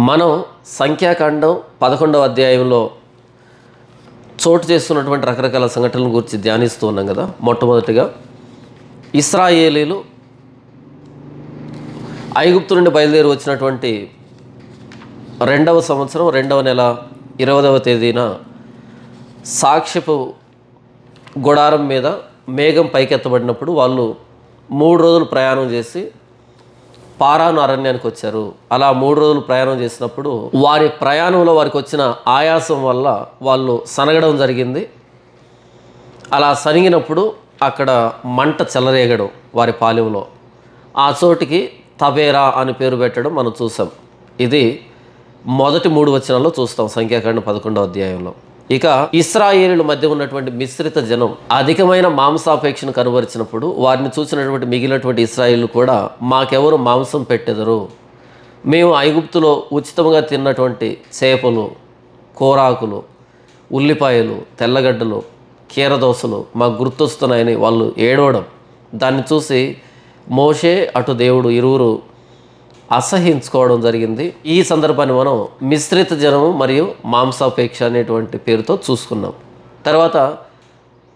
మనం సంఖ్యాకాండం 11వ అధ్యాయంలో చోటు చేస్తున్నటువంటి రకరకాల సంఘటనల గురించి ధ్యానిస్తూ ఉన్నాం కదా. మొట్టమొదటిగా ఇశ్రాయేలీలు ఐగుప్తు నుండి బయలుదేరి వచ్చినటువంటి 2వ సంవత్సరం 2వ నెల 20వ తేదీన సాక్ష్యపు గుడారం మీద మేఘం పైకెత్తబడినప్పుడు వాళ్ళు 3 రోజులు ప్రయాణం చేసి పారాను అరణ్యానికి వచ్చారు. అలా 3 రోజులు ప్రయాణం చేసినప్పుడు వారి ప్రయాణంలో వారికి వచ్చిన ఆయాసం వల్ల వాళ్ళు సనగడం జరిగింది. అలా సనిగినప్పుడు అక్కడ మంట చెలరేగడం వారి పాలెంలో, ఆ చోటికి తబేరా అని పేరు పెట్టడం మనం చూసాం. ఇది మొదటి 3 వచనాల్లో చూస్తాం సంఖ్యాకాండం 11వ అధ్యాయంలో. ఇక ఇశ్రాయేలీల మధ్య ఉన్నటువంటి మిశ్రిత జనం అధికమైన మాంసాపేక్షను కనుబరిచినప్పుడు వారిని చూసినటువంటి మిగిలినటువంటి ఇశ్రాయేలు కూడా మాకెవరు మాంసం పెట్టెదరు, మేము ఐగుప్తులో ఉచితంగా తిన్నటువంటి చేపలు, కూరాకులు, ఉల్లిపాయలు, తెల్లగడ్డలు, కీరదోసలు మాకు గుర్తొస్తున్నాయని వాళ్ళు ఏడవడం, దాన్ని చూసి మోషే అటు దేవుడు ఇరువురు అసహించుకోవడం జరిగింది. ఈ సందర్భాన్ని మనం మిశ్రిత జనము మరియు మాంసాపేక్ష అనేటువంటి పేరుతో చూసుకున్నాం. తర్వాత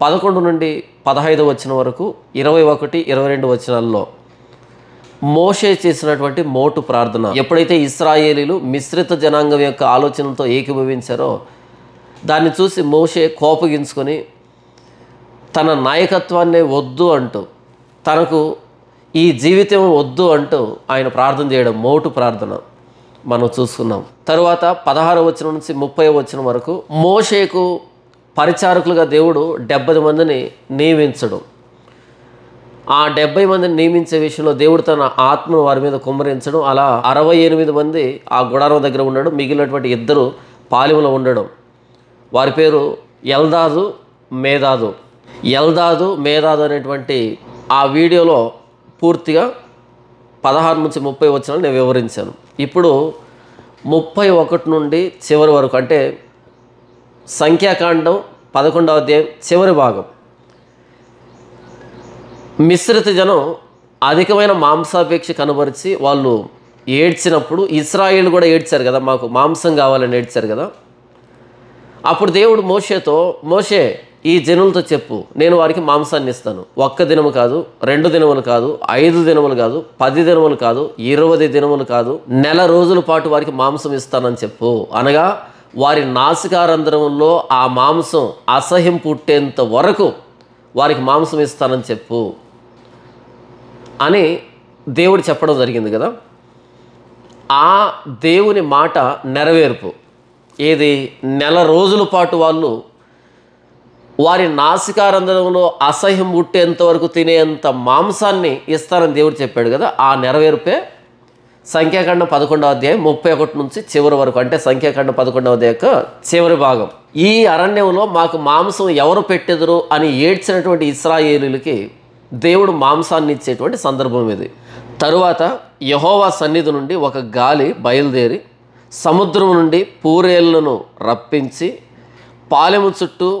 11 నుండి 15 వచనం వరకు 21, 22 వచనాల్లో మోషే చేసినటువంటి మోటు ప్రార్థన. ఎప్పుడైతే ఇశ్రాయేలీలు మిశ్రిత జనాంగం యొక్క ఆలోచనలతో ఏకీభవించారో దాన్ని చూసి మోషే కోపగించుకొని తన నాయకత్వాన్నే వద్దు అంటూ, తనకు ఈ జీవితం వద్దు అంటూ ఆయన ప్రార్థన చేయడం, మోటు ప్రార్థన మనం చూసుకున్నాం. తరువాత 16వ వచనం నుంచి 30వ వచనం వరకు మోషేకు పరిచారకులుగా దేవుడు 70 మందిని నియమించడం. ఆ 70 మందిని నియమించే విషయంలో దేవుడు తన ఆత్మను వారి మీద కుమ్మరించడం. అలా 68 మంది ఆ గుడారం దగ్గర ఉండడం, మిగిలినటువంటి 2 పాలెంలో ఉండడం. వారి పేరు ఎల్దాదు, మేదాదు. ఎల్దాదు, మేదాదు అనేటువంటి ఆ వీడియోలో పూర్తిగా 16 నుంచి 30 వచనాలు నేను వివరించాను. ఇప్పుడు 31 నుండి చివరి వరకు, అంటే సంఖ్యాకాండం 11వ అధ్యాయం చివరి భాగం. మిశ్రిత జనం అధికమైన మాంసాపేక్ష కనబరిచి వాళ్ళు ఏడ్చినప్పుడు ఇశ్రాయేలు కూడా ఏడ్చారు కదా, మాకు మాంసం కావాలని ఏడ్చారు కదా. అప్పుడు దేవుడు మోషేతో, మోషే ఈ జనులతో చెప్పు, నేను వారికి మాంసాన్ని ఇస్తాను. 1 దినము కాదు, 2 దినములు కాదు, 5 దినములు కాదు, 10 దినములు కాదు, 20 దినములు కాదు, నెల రోజుల పాటు వారికి మాంసం ఇస్తానని చెప్పు. అనగా వారి నాసికారంధ్రంలో ఆ మాంసం అసహ్యం పుట్టేంత వరకు వారికి మాంసం ఇస్తానని చెప్పు అని దేవుడు చెప్పడం జరిగింది కదా. ఆ దేవుని మాట నెరవేర్పు ఏది? నెల రోజుల పాటు వాళ్ళు వారి నాసికారంధ్రంలో అసహ్యం పుట్టేంత వరకు తినేంత మాంసాన్ని ఇస్తానని దేవుడు చెప్పాడు కదా. ఆ నెరవేర్పే సంఖ్యాకాండం 11వ అధ్యాయం 31 నుంచి చివరి వరకు, అంటే సంఖ్యాకాండం 11వ అధ్యాయం యొక్క చివరి భాగం. ఈ అరణ్యంలో మాకు మాంసం ఎవరు పెట్టెదరు అని ఏడ్చినటువంటి ఇశ్రాయేలీలకి దేవుడు మాంసాన్ని ఇచ్చేటువంటి సందర్భం ఇది. తరువాత యెహోవా సన్నిధి నుండి ఒక గాలి బయలుదేరి సముద్రం నుండి పూరేళ్లను రప్పించి పాలెము చుట్టూ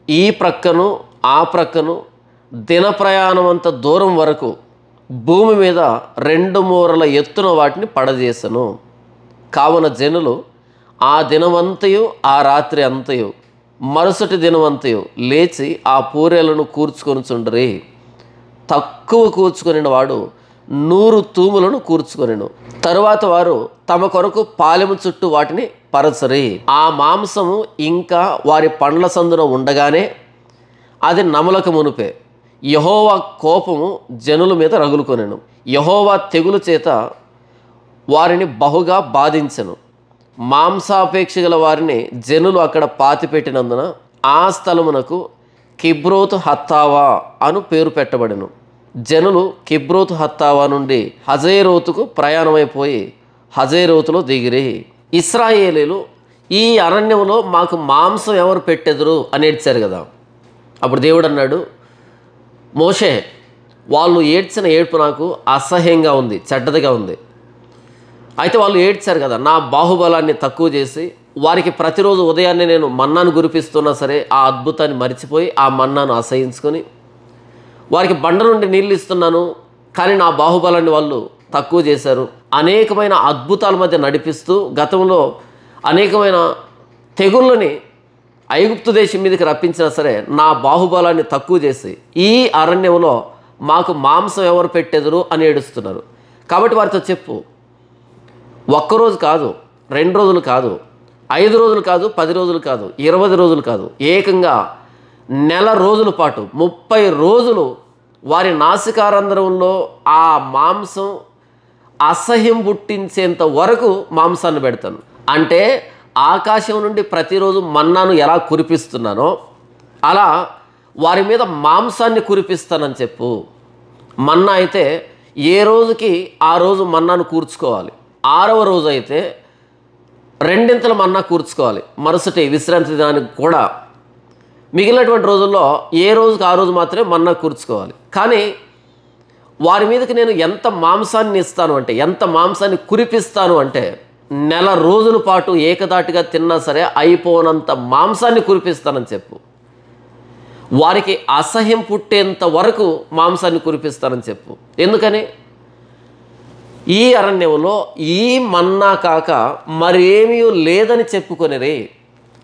ఈ ప్రక్కను ఆ ప్రక్కను దిన ప్రయాణం అంత దూరం వరకు భూమి మీద 2 మూరల ఎత్తున వాటిని పడజేసను. కావున జనులు ఆ దినమంతయు ఆ రాత్రి అంతయు మరుసటి దినమంతయు లేచి ఆ పూరేలను కూర్చుకొనుచుండరి. తక్కువ కూర్చుకొనిన వాడు 100 తూములను కూర్చుకొనెను. తరువాత వారు తమ కొరకు పాలెము చుట్టూ వాటిని పరచరి. ఆ మాంసము ఇంకా వారి పండ్ల సందున ఉండగానే అది నమలక మునుపే యెహోవా కోపము జనుల మీద రగులుకొనెను. యెహోవా తెగులు చేత వారిని బహుగా బాధించెను. మాంసాపేక్ష గల వారిని జనులు అక్కడ పాతిపెట్టినందున ఆ స్థలమునకు కిబ్రోతు హత్తావా అను పేరు పెట్టబడెను. జనులు కిబ్రోతు హత్తావా నుండి హజేరోతుకు ప్రయాణమైపోయి హజేరోతులో దిగిరి. ఇశ్రాయేలీలు ఈ అరణ్యంలో మాకు మాంసం ఎవరు పెట్టెదరు అని ఏడ్చారు కదా. అప్పుడు దేవుడు అన్నాడు, మోషే వాళ్ళు ఏడ్చిన ఏడ్పు నాకు అసహ్యంగా ఉంది, చెడ్డదిగా ఉంది. అయితే వాళ్ళు ఏడ్చారు కదా, నా బాహుబలాన్ని తక్కువ చేసి వారికి ప్రతిరోజు ఉదయాన్నే నేను మన్నాను కురిపిస్తున్నా సరే ఆ అద్భుతాన్ని మరిచిపోయి ఆ మన్నాను అసహించుకొని వారికి బండ నుండి నీళ్ళు ఇస్తున్నాను, కానీ నా బాహుబలాన్ని వాళ్ళు తక్కువ చేశారు. అనేకమైన అద్భుతాల మధ్య నడిపిస్తూ గతంలో అనేకమైన తెగుళ్ళని ఐగుప్తు దేశం మీదకి రప్పించినా సరే నా బాహుబలాన్ని తక్కువ చేసి ఈ అరణ్యంలో మాకు మాంసం ఎవరు పెట్టెదరు అని ఏడుస్తున్నారు. కాబట్టి వారితో చెప్పు, ఒక్కరోజు కాదు, 2 రోజులు కాదు, 5 రోజులు కాదు, 10 రోజులు కాదు, 20 రోజులు కాదు, ఏకంగా నెల రోజుల పాటు 30 రోజులు వారి నాసికారంధ్రంలో ఆ మాంసం అసహ్యం పుట్టించేంత వరకు మాంసాన్ని పెడతాను. అంటే ఆకాశం నుండి ప్రతిరోజు మన్నాను ఎలా కురిపిస్తున్నానో అలా వారి మీద మాంసాన్ని కురిపిస్తానని చెప్పు. మన్నా అయితే ఏ రోజుకి ఆ రోజు మన్నాను కూర్చుకోవాలి. 6వ రోజు అయితే 2 మన్నా కూర్చుకోవాలి. మరుసటి విశ్రాంతి దినానికి కూడా మిగిలినటువంటి రోజుల్లో ఏ రోజుకి ఆ రోజు మాత్రమే మన్నా కూర్చుకోవాలి. కానీ వారి మీదకి నేను ఎంత మాంసాన్ని ఇస్తాను అంటే, ఎంత మాంసాన్ని కురిపిస్తాను అంటే, నెల రోజుల పాటు ఏకదాటిగా తిన్నా సరే అయిపోనంత మాంసాన్ని కురిపిస్తానని చెప్పు. వారికి అసహ్యం పుట్టేంత వరకు మాంసాన్ని కురిపిస్తానని చెప్పు. ఎందుకని? ఈ అరణ్యంలో ఈ మన్నా కాక మరేమీ లేదని చెప్పుకొనిరి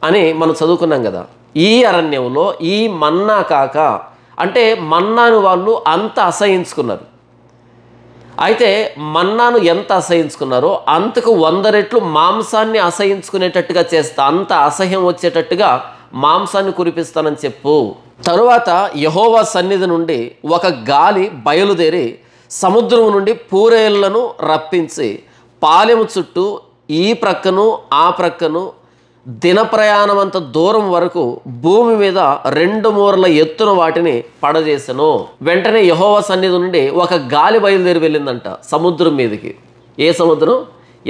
అని మనం చదువుకున్నాం కదా. ఈ అరణ్యంలో ఈ మన్నా కాక అంటే మన్నాను వాళ్ళు అంత అసహించుకున్నారు. అయితే మన్నాను ఎంత అసహించుకున్నారో అంతకు 100 రెట్లు మాంసాన్ని అసహించుకునేటట్టుగా చేస్తా, అంత అసహ్యం వచ్చేటట్టుగా మాంసాన్ని కురిపిస్తానని చెప్పు. తరువాత యెహోవా సన్నిధి నుండి ఒక గాలి బయలుదేరి సముద్రం నుండి పూరేళ్లను రప్పించి పాలెము చుట్టూ ఈ ప్రక్కను ఆ ప్రక్కను దిన ప్రయాణమంత దూరం వరకు భూమి మీద 2 మూరల ఎత్తున వాటిని పడజేసెను. వెంటనే యెహోవా సన్నిధి నుండి ఒక గాలి బయలుదేరి వెళ్ళిందంట సముద్రం మీదకి. ఏ సముద్రం?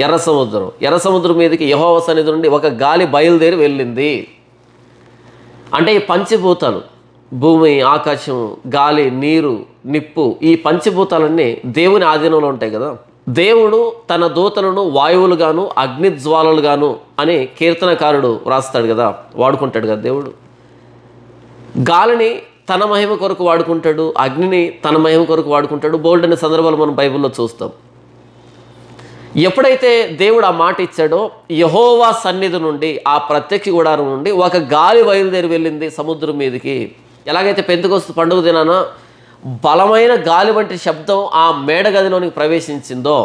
ఎర్ర సముద్రం. ఎర్ర సముద్రం మీదకి యెహోవా సన్నిధి నుండి ఒక గాలి బయలుదేరి వెళ్ళింది. అంటే ఈ పంచభూతాలు, భూమి, ఆకాశం, గాలి, నీరు, నిప్పు, ఈ పంచభూతాలన్నీ దేవుని ఆధీనంలో ఉంటాయి కదా. దేవుడు తన దూతలను వాయువులుగాను అగ్నిజ్వాలలుగాను అని కీర్తనకారుడు వ్రాస్తాడు కదా, వాడుకుంటాడు కదా. దేవుడు గాలిని తన మహిమ కొరకు వాడుకుంటాడు, అగ్నిని తన మహిమ కొరకు వాడుకుంటాడు. బోల్డ్ అనే సందర్భాలు మనం బైబిల్లో చూస్తాం. ఎప్పుడైతే దేవుడు ఆ మాట ఇచ్చాడో యెహోవా సన్నిధి నుండి, ఆ ప్రత్యక్ష గుడారం నుండి ఒక గాలి బయలుదేరి వెళ్ళింది సముద్రం మీదకి. ఎలాగైతే పెంతెకొస్తు పండుగ దినాన బలమైన గాలి వంటి శబ్దం ఆ మేడగదిలోనికి ప్రవేశించిందో,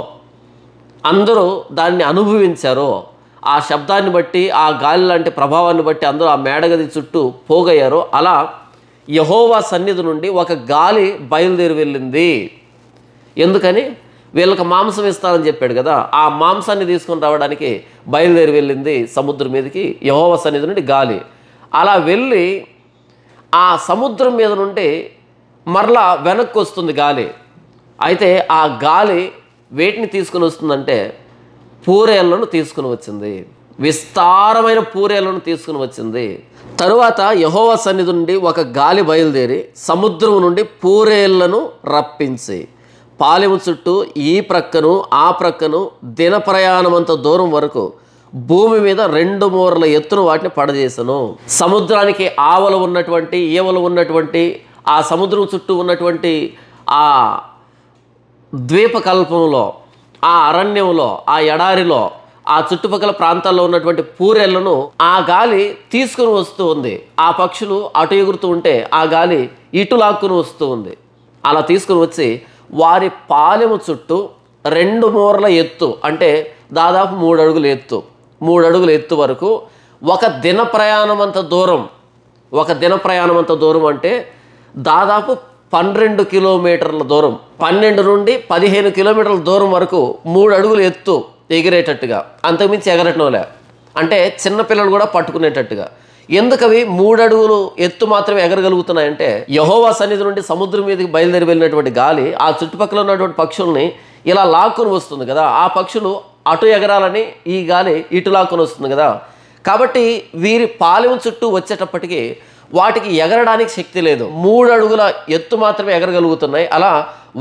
అందరూ దాన్ని అనుభవించారో, ఆ శబ్దాన్ని బట్టి, ఆ గాలి లాంటి ప్రభావాన్ని బట్టి అందరూ ఆ మేడగది చుట్టూ పోగయ్యారో, అలా యెహోవా సన్నిధి నుండి ఒక గాలి బయలుదేరి వెళ్ళింది. ఎందుకని? వీళ్ళకి మాంసం ఇస్తానని చెప్పాడు కదా, ఆ మాంసాన్ని తీసుకొని రావడానికి బయలుదేరి వెళ్ళింది సముద్రం మీదకి యెహోవా సన్నిధి నుండి గాలి. అలా వెళ్ళి ఆ సముద్రం మీద నుండి మరలా వెనక్కి వస్తుంది గాలి. అయితే ఆ గాలి వేటిని తీసుకుని వస్తుందంటే పూరేళ్లను తీసుకుని వచ్చింది, విస్తారమైన పూరేళ్లను తీసుకుని వచ్చింది. తరువాత యెహోవా సన్నిధి నుండి ఒక గాలి బయలుదేరి సముద్రం నుండి పూరేళ్లను రప్పించి పాలెము చుట్టూ ఈ ప్రక్కను ఆ ప్రక్కను దిన ప్రయాణమంత దూరం వరకు భూమి మీద 2 మూరల ఎత్తున వాటిని పడజేసను. సముద్రానికి ఆవల ఉన్నటువంటి, ఈవల ఉన్నటువంటి, ఆ సముద్రం చుట్టూ ఉన్నటువంటి ఆ ద్వీపకల్పంలో, ఆ అరణ్యంలో, ఆ ఎడారిలో, ఆ చుట్టుపక్కల ప్రాంతాల్లో ఉన్నటువంటి పూరేళ్లను ఆ గాలి తీసుకుని వస్తూ ఉంది. ఆ పక్షులు అటు ఎగురుతూ ఉంటే ఆ గాలి ఇటు లాక్కుని వస్తూ ఉంది. అలా తీసుకుని వచ్చి వారి పాలెము చుట్టూ 2 మూరల ఎత్తు, అంటే దాదాపు 3 అడుగుల ఎత్తు, 3 అడుగుల ఎత్తు వరకు ఒక దిన ప్రయాణమంత దూరం. ఒక దిన ప్రయాణమంత దూరం అంటే దాదాపు 12 కిలోమీటర్ల దూరం, 12 నుండి 15 కిలోమీటర్ల దూరం వరకు 3 అడుగుల ఎత్తు ఎగిరేటట్టుగా, అంతకుమించి ఎగరటంలే, అంటే చిన్నపిల్లలు కూడా పట్టుకునేటట్టుగా. ఎందుకు అవి 3 అడుగులు ఎత్తు మాత్రమే ఎగరగలుగుతున్నాయంటే యెహోవా సన్నిధి నుండి సముద్రం మీదకి బయలుదేరి వెళ్ళినటువంటి గాలి ఆ చుట్టుపక్కల ఉన్నటువంటి పక్షుల్ని ఇలా లాక్కుని వస్తుంది కదా. ఆ పక్షులు అటు ఎగరాలని ఈ గాలి ఇటు లాక్కుని వస్తుంది కదా. కాబట్టి వీరి పాలెం చుట్టూ వచ్చేటప్పటికి వాటికి ఎగరడానికి శక్తి లేదు, 3 అడుగుల ఎత్తు మాత్రమే ఎగరగలుగుతున్నాయి. అలా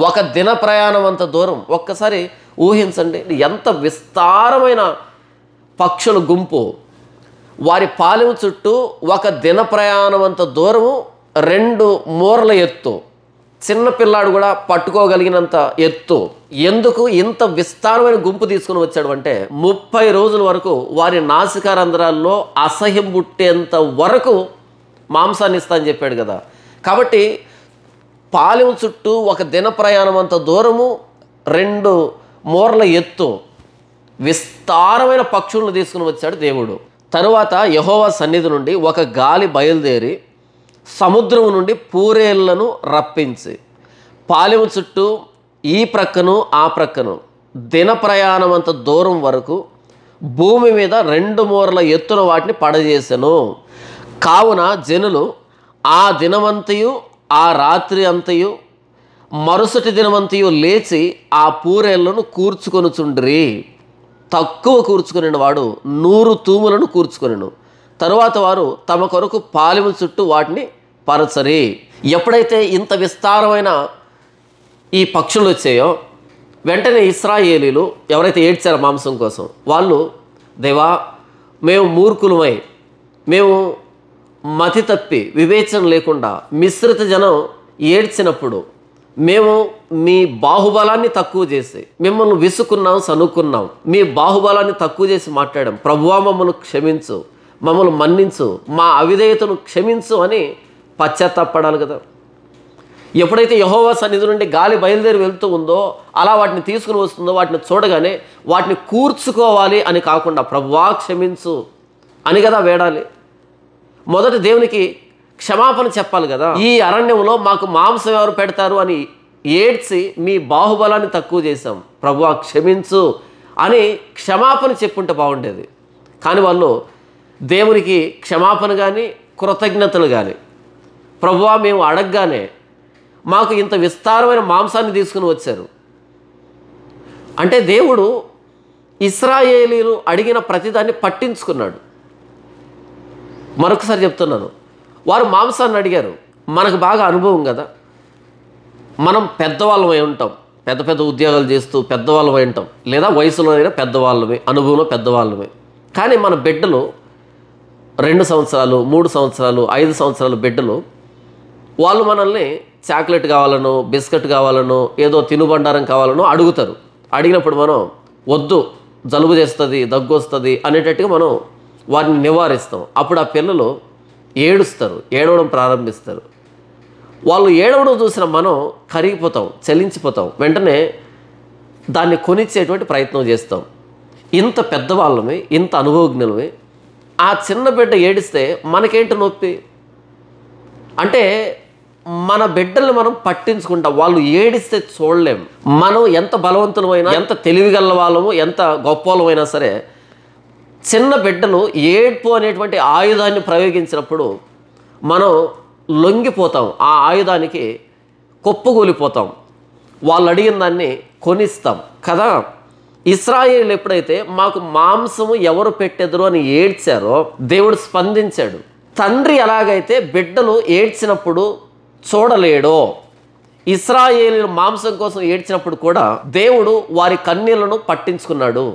ఒక దిన ప్రయాణం అంత దూరం. ఒక్కసారి ఊహించండి, ఎంత విస్తారమైన పక్షుల గుంపు వారి పాలెం చుట్టూ ఒక దిన ప్రయాణం అంత దూరము 2 మూరల ఎత్తు. చిన్న పిల్లాడు కూడా పట్టుకోగలిగినంత ఎత్తు. ఎందుకు ఇంత విస్తారమైన గుంపు తీసుకుని వచ్చాడు అంటే 30 రోజుల వరకు వారి నాసికా రంధ్రాల్లో అసహ్యం పుట్టేంత వరకు మాంసాన్ని ఇస్తా అని చెప్పాడు కదా. కాబట్టి పాలెం చుట్టూ ఒక దిన ప్రయాణం అంత దూరము 2 మూరల ఎత్తు విస్తారమైన పక్షులను తీసుకుని వచ్చాడు దేవుడు. తరువాత యెహోవా సన్నిధి నుండి ఒక గాలి బయలుదేరి సముద్రం నుండి పూరేళ్లను రప్పించి పాలెం చుట్టూ ఈ ప్రక్కను ఆ ప్రక్కను దిన ప్రయాణం అంత దూరం వరకు భూమి మీద 2 మూరల ఎత్తున వాటిని పడజేసెను. కావున జనులు ఆ దినమంతయు ఆ రాత్రి అంతయు మరుసటి దినమంతయు లేచి ఆ పూరేళ్లను కూర్చుకొనుచుండ్రి. తక్కువ కూర్చుకుని వాడు 100 తూములను కూర్చుకొనెను. తరువాత వారు తమ కొరకు పాలెము చుట్టూ వాటిని పరచరి. ఎప్పుడైతే ఇంత విస్తారమైన ఈ పక్షులు వచ్చాయో వెంటనే ఇశ్రాయేలీలు ఎవరైతే ఏడ్చారో మాంసం కోసం, వాళ్ళు దేవా మేము మూర్ఖులమై, మేము మతి తప్పి వివేచన లేకుండా మిశ్రిత జనం ఏడ్చినప్పుడు మేము మీ బాహుబలాన్ని తక్కువ చేసి మిమ్మల్ని విసుకున్నాం, సనుక్కున్నాం, మీ బాహుబలాన్ని తక్కువ చేసి మాట్లాడాం. ప్రభువా మమ్మల్ని క్షమించు, మమ్మల్ని మన్నించు, మా అవిధేయతను క్షమించు అని పశ్చాత్తాపడాలి కదా. ఎప్పుడైతే యెహోవా సన్నిధి నుండి గాలి బయలుదేరి వెళ్తూ ఉందో అలా వాటిని తీసుకుని వస్తుందో వాటిని చూడగానే వాటిని కూర్చుకోవాలి అని కాకుండా ప్రభువా క్షమించు అని కదా వేడాలి. మొదట దేవునికి క్షమాపణ చెప్పాలి కదా. ఈ అరణ్యంలో మాకు మాంసం ఎవరు పెడతారు అని ఏడ్చి మీ బాహుబలాన్ని తక్కువ చేశాం, ప్రభువా క్షమించు అని క్షమాపణ చెప్పుంటే బాగుండేది. కానీ వాళ్ళు దేవునికి క్షమాపణ కానీ కృతజ్ఞతలు కానీ, ప్రభువా మేము అడగగానే మాకు ఇంత విస్తారమైన మాంసాన్ని తీసుకుని వచ్చారు అంటే దేవుడు ఇశ్రాయేలీలు అడిగిన ప్రతిదాన్ని పట్టించుకున్నాడు. మరొకసారి చెప్తున్నాను, వారు మాంసాన్ని అడిగారు. మనకు బాగా అనుభవం కదా, మనం పెద్దవాళ్ళమై ఉంటాం, పెద్ద పెద్ద ఉద్యోగాలు చేస్తూ పెద్దవాళ్ళమై ఉంటాం, లేదా వయసులో అయినా పెద్దవాళ్ళమే, అనుభవంలో పెద్దవాళ్ళమే. కానీ మన బిడ్డలు 2 సంవత్సరాలు 3 సంవత్సరాలు 5 సంవత్సరాల బిడ్డలు వాళ్ళు మనల్ని చాక్లెట్ కావాలనో బిస్కెట్ కావాలనో ఏదో తినుబండారం కావాలనో అడుగుతారు. అడిగినప్పుడు మనం వద్దు, జలుబు చేస్తుంది, దగ్గు వస్తుంది అనేటట్టుగా మనం వారిని నివారిస్తాం. అప్పుడు ఆ పిల్లలు ఏడుస్తారు, ఏడవడం ప్రారంభిస్తారు. వాళ్ళు ఏడవడం చూసిన మనం కరిగిపోతాం, చలించిపోతాం. వెంటనే దాన్ని కొనిచ్చేటువంటి ప్రయత్నం చేస్తాం. ఇంత పెద్దవాళ్ళమే, ఇంత అనుభవజ్ఞులమే, ఆ చిన్న బిడ్డ ఏడిస్తే మనకేంటి నొప్పి అంటే మన బిడ్డల్ని మనం పట్టించుకుంటాం. వాళ్ళు ఏడిస్తే చూడలేం. మనం ఎంత బలవంతులమైనా, ఎంత తెలివిగల వాళ్ళము, ఎంత గొప్ప వాళ్ళమైనా సరే చిన్న బిడ్డలు ఏడ్పు అనేటువంటి ఆయుధాన్ని ప్రయోగించినప్పుడు మనం లొంగిపోతాం, ఆ ఆయుధానికి కుప్పగూలిపోతాం. వాళ్ళు అడిగిన దాన్ని కొనిస్తాం కదా. ఇశ్రాయేలు ఎప్పుడైతే మాకు మాంసము ఎవరు పెట్టెదరు అని ఏడ్చారో దేవుడు స్పందించాడు. తండ్రి ఎలాగైతే బిడ్డలు ఏడ్చినప్పుడు చూడలేడో, ఇశ్రాయేలు మాంసం కోసం ఏడ్చినప్పుడు కూడా దేవుడు వారి కన్నీళ్లను పట్టించుకున్నాడు,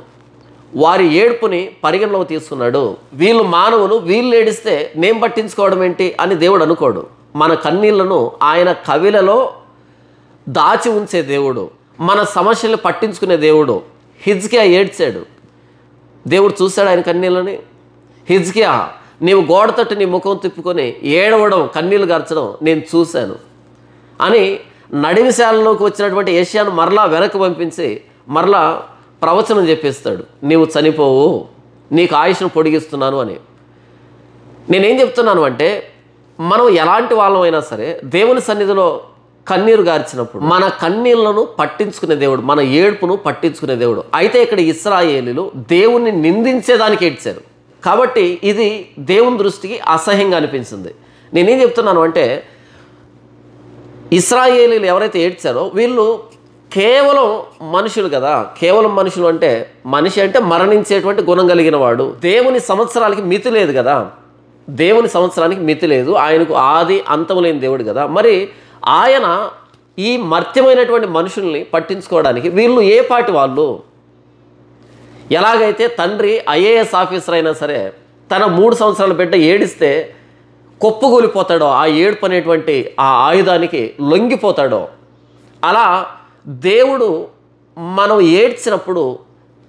వారి ఏడ్పుని పరిగణలోకి తీసుకున్నాడు. వీళ్ళు మానవులు, వీళ్ళు ఏడిస్తే నేను పట్టించుకోవడం ఏంటి అని దేవుడు అనుకోడు. మన కన్నీళ్లను ఆయన కవిలలో దాచి ఉంచే దేవుడు, మన సమస్యలు పట్టించుకునే దేవుడు. హిజ్కియా ఏడ్చాడు, దేవుడు చూశాడు ఆయన కన్నీళ్ళని. హిజ్కియా, నీవు గోడ తట్టు నీ ముఖం తిప్పుకొని ఏడవడం, కన్నీళ్లు గార్చడం నేను చూశాను అని నడివిశాలలోకి వచ్చినటువంటి యెషయాను మరలా వెనక్కి పంపించి మరలా ప్రవచనం చెప్పేస్తాడు, నీవు చనిపోవు, నీకు ఆయుష్ను పొడిగిస్తున్నాను అని. నేనేం చెప్తున్నాను అంటే మనం ఎలాంటి వాళ్ళమైనా సరే దేవుని సన్నిధిలో కన్నీరు గార్చినప్పుడు మన కన్నీళ్లను పట్టించుకునే దేవుడు, మన ఏడుపును పట్టించుకునే దేవుడు. అయితే ఇక్కడ ఇశ్రాయేలీలు దేవుణ్ణి నిందించేదానికి ఏడ్చారు కాబట్టి ఇది దేవుని దృష్టికి అసహ్యంగా అనిపించింది. నేనేం చెప్తున్నాను అంటే ఇశ్రాయేలీలు ఎవరైతే ఏడ్చారో వీళ్ళు కేవలం మనుషులు కదా. కేవలం మనుషులు అంటే మనిషి అంటే మరణించేటువంటి గుణం కలిగిన వాడు. దేవుని సంవత్సరాలకి మితి లేదు కదా, దేవుని సంవత్సరానికి మితి లేదు. ఆయనకు ఆది అంతము లేని దేవుడు కదా. మరి ఆయన ఈ మర్త్యమైనటువంటి మనుషుల్ని పట్టించుకోవడానికి వీళ్ళు ఏ పాటి వాళ్ళు? ఎలాగైతే తండ్రి IAS ఆఫీసర్ అయినా సరే తన 3 సంవత్సరాల బిడ్డ ఏడిస్తే కొప్పుగూలిపోతాడో, ఆ ఏడుపు అనేటువంటి ఆ ఆయుధానికి లొంగిపోతాడో, అలా దేవుడు మనం ఏడ్చినప్పుడు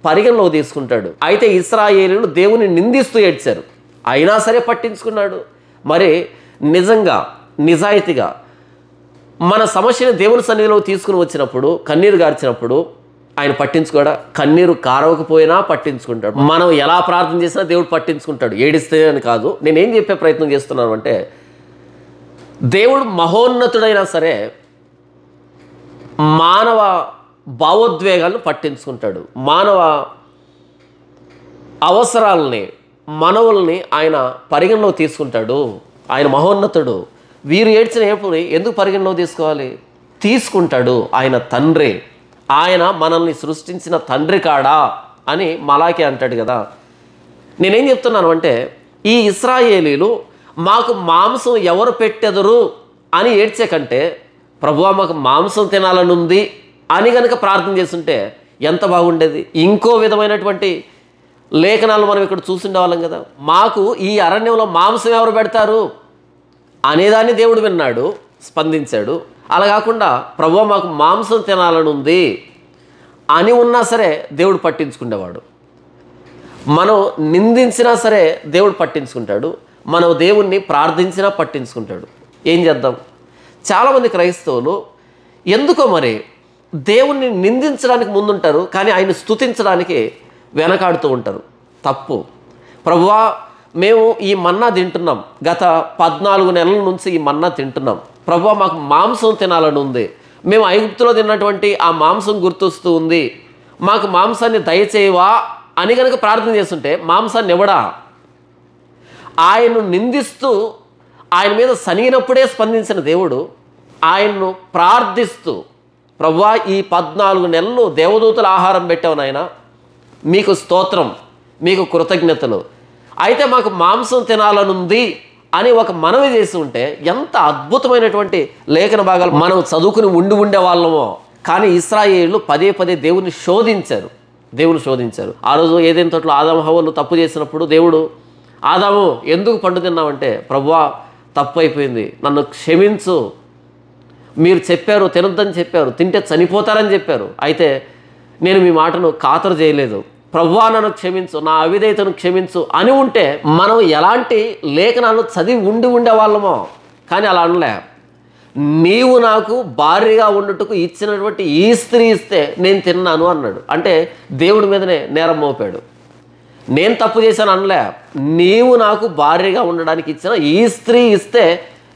పరిగణలో తీసుకుంటాడు. అయితే ఇశ్రాయేలీయులు దేవుని నిందిస్తూ ఏడ్చారు, అయినా సరే పట్టించుకున్నాడు. మరి నిజంగా నిజాయితీగా మన సమస్యను దేవుని సన్నిధిలో తీసుకుని వచ్చినప్పుడు, కన్నీరు గార్చినప్పుడు ఆయన పట్టించుకోడా? కన్నీరు కారవకపోయినా పట్టించుకుంటాడు. మనం ఎలా ప్రార్థన చేసినా దేవుడు పట్టించుకుంటాడు. ఏడిస్తే అని కాదు. నేనేం చెప్పే ప్రయత్నం చేస్తున్నాను అంటే, దేవుడు మహోన్నతుడైనా సరే మానవ భావోద్వేగాలను పట్టించుకుంటాడు. మానవ అవసరాలని, మనవుల్ని ఆయన పరిగణలో తీసుకుంటాడు. ఆయన మహోన్నతుడు. వీరు ఏడ్చిన ఏడుపుని ఎందుకు పరిగణలో తీసుకోవాలి? తీసుకుంటాడు. ఆయన తండ్రి, ఆయన మనల్ని సృష్టించిన తండ్రి కాడా అని మలాకి అంటాడు కదా. నేనేం చెప్తున్నాను అంటే, ఈ ఇశ్రాయేలీలు మాకు మాంసం ఎవరు పెట్టెదరు అని ఏడ్చే కంటే, ప్రభువా మాకు మాంసం తినాలనుంది అని కనుక ప్రార్థన చేస్తుంటే ఎంత బాగుండేది. ఇంకో విధమైనటువంటి లేఖనాలు మనం ఇక్కడ చూసుండేవాళ్ళం కదా. మాకు ఈ అరణ్యంలో మాంసం ఎవరు పెడతారు అనేదాన్ని దేవుడు విన్నాడు, స్పందించాడు. అలా కాకుండా ప్రభువా మాకు మాంసం తినాలనుంది అని ఉన్నా సరే దేవుడు పట్టించుకునేవాడు. మనం నిందించినా సరే దేవుడు పట్టించుకుంటాడు. మనం దేవుణ్ణి ప్రార్థించినా పట్టించుకుంటాడు. ఏం చేద్దాం? చాలామంది క్రైస్తవులు ఎందుకో మరి దేవుణ్ణి నిందించడానికి ముందుంటారు, కానీ ఆయన స్తుతించడానికి వెనకాడుతూ ఉంటారు. తప్పు. ప్రభువా మేము ఈ మన్నా తింటున్నాం, గత 14 నెలల నుంచి ఈ మన్నా తింటున్నాం, ప్రభువా మాకు మాంసం తినాలని ఉంది, మేము ఐగుప్తులో తిన్నటువంటి ఆ మాంసం గుర్తొస్తూ ఉంది, మాకు మాంసాన్ని దయచేయవా అని కనుక ప్రార్థన చేస్తుంటే మాంసాన్ని ఇవ్వడా? ఆయన్ను నిందిస్తూ ఆయన మీద సనిగినప్పుడే స్పందించిన దేవుడు ఆయన్ను ప్రార్థిస్తూ, ప్రభువా ఈ 14 నెలలు దేవదూతల ఆహారం పెట్టావు నాయనా, మీకు స్తోత్రం, మీకు కృతజ్ఞతలు, అయితే మాకు మాంసం తినాలనుంది అని ఒక మనవి చేసి ఉంటే ఎంత అద్భుతమైనటువంటి లేఖన భాగాలు మనం చదువుకుని ఉండే వాళ్ళమో. కానీ ఇశ్రాయేలు పదే పదే దేవుని శోధించారు. ఆ రోజు ఏదైనా తోటలో ఆదాము హవ్వలు తప్పు చేసినప్పుడు దేవుడు, ఆదాము ఎందుకు పండు తిన్నావంటే, ప్రభువా తప్పు అయిపోయింది, నన్ను క్షమించు, మీరు చెప్పారు తినొద్దని చెప్పారు, తింటే చనిపోతారని చెప్పారు, అయితే నేను మీ మాటను ఖాతరు చేయలేదు, ప్రభువా నన్ను క్షమించు, నా అవిధేయతను క్షమించు అని ఉంటే మనం ఎలాంటి లేఖనాలను చదివి ఉండే వాళ్ళమో. కానీ అలా అనలే. నీవు నాకు భార్యగా ఉండుటకు ఇచ్చినటువంటి ఈ స్త్రీ ఇస్తే నేను తిన్నాను అన్నాడు. అంటే దేవుడి మీదనే నేరం మోపాడు. నేను తప్పు చేశాను అనలే, నీవు నాకు భార్యగా ఉండడానికి ఇచ్చిన ఈ స్త్రీ ఇస్తే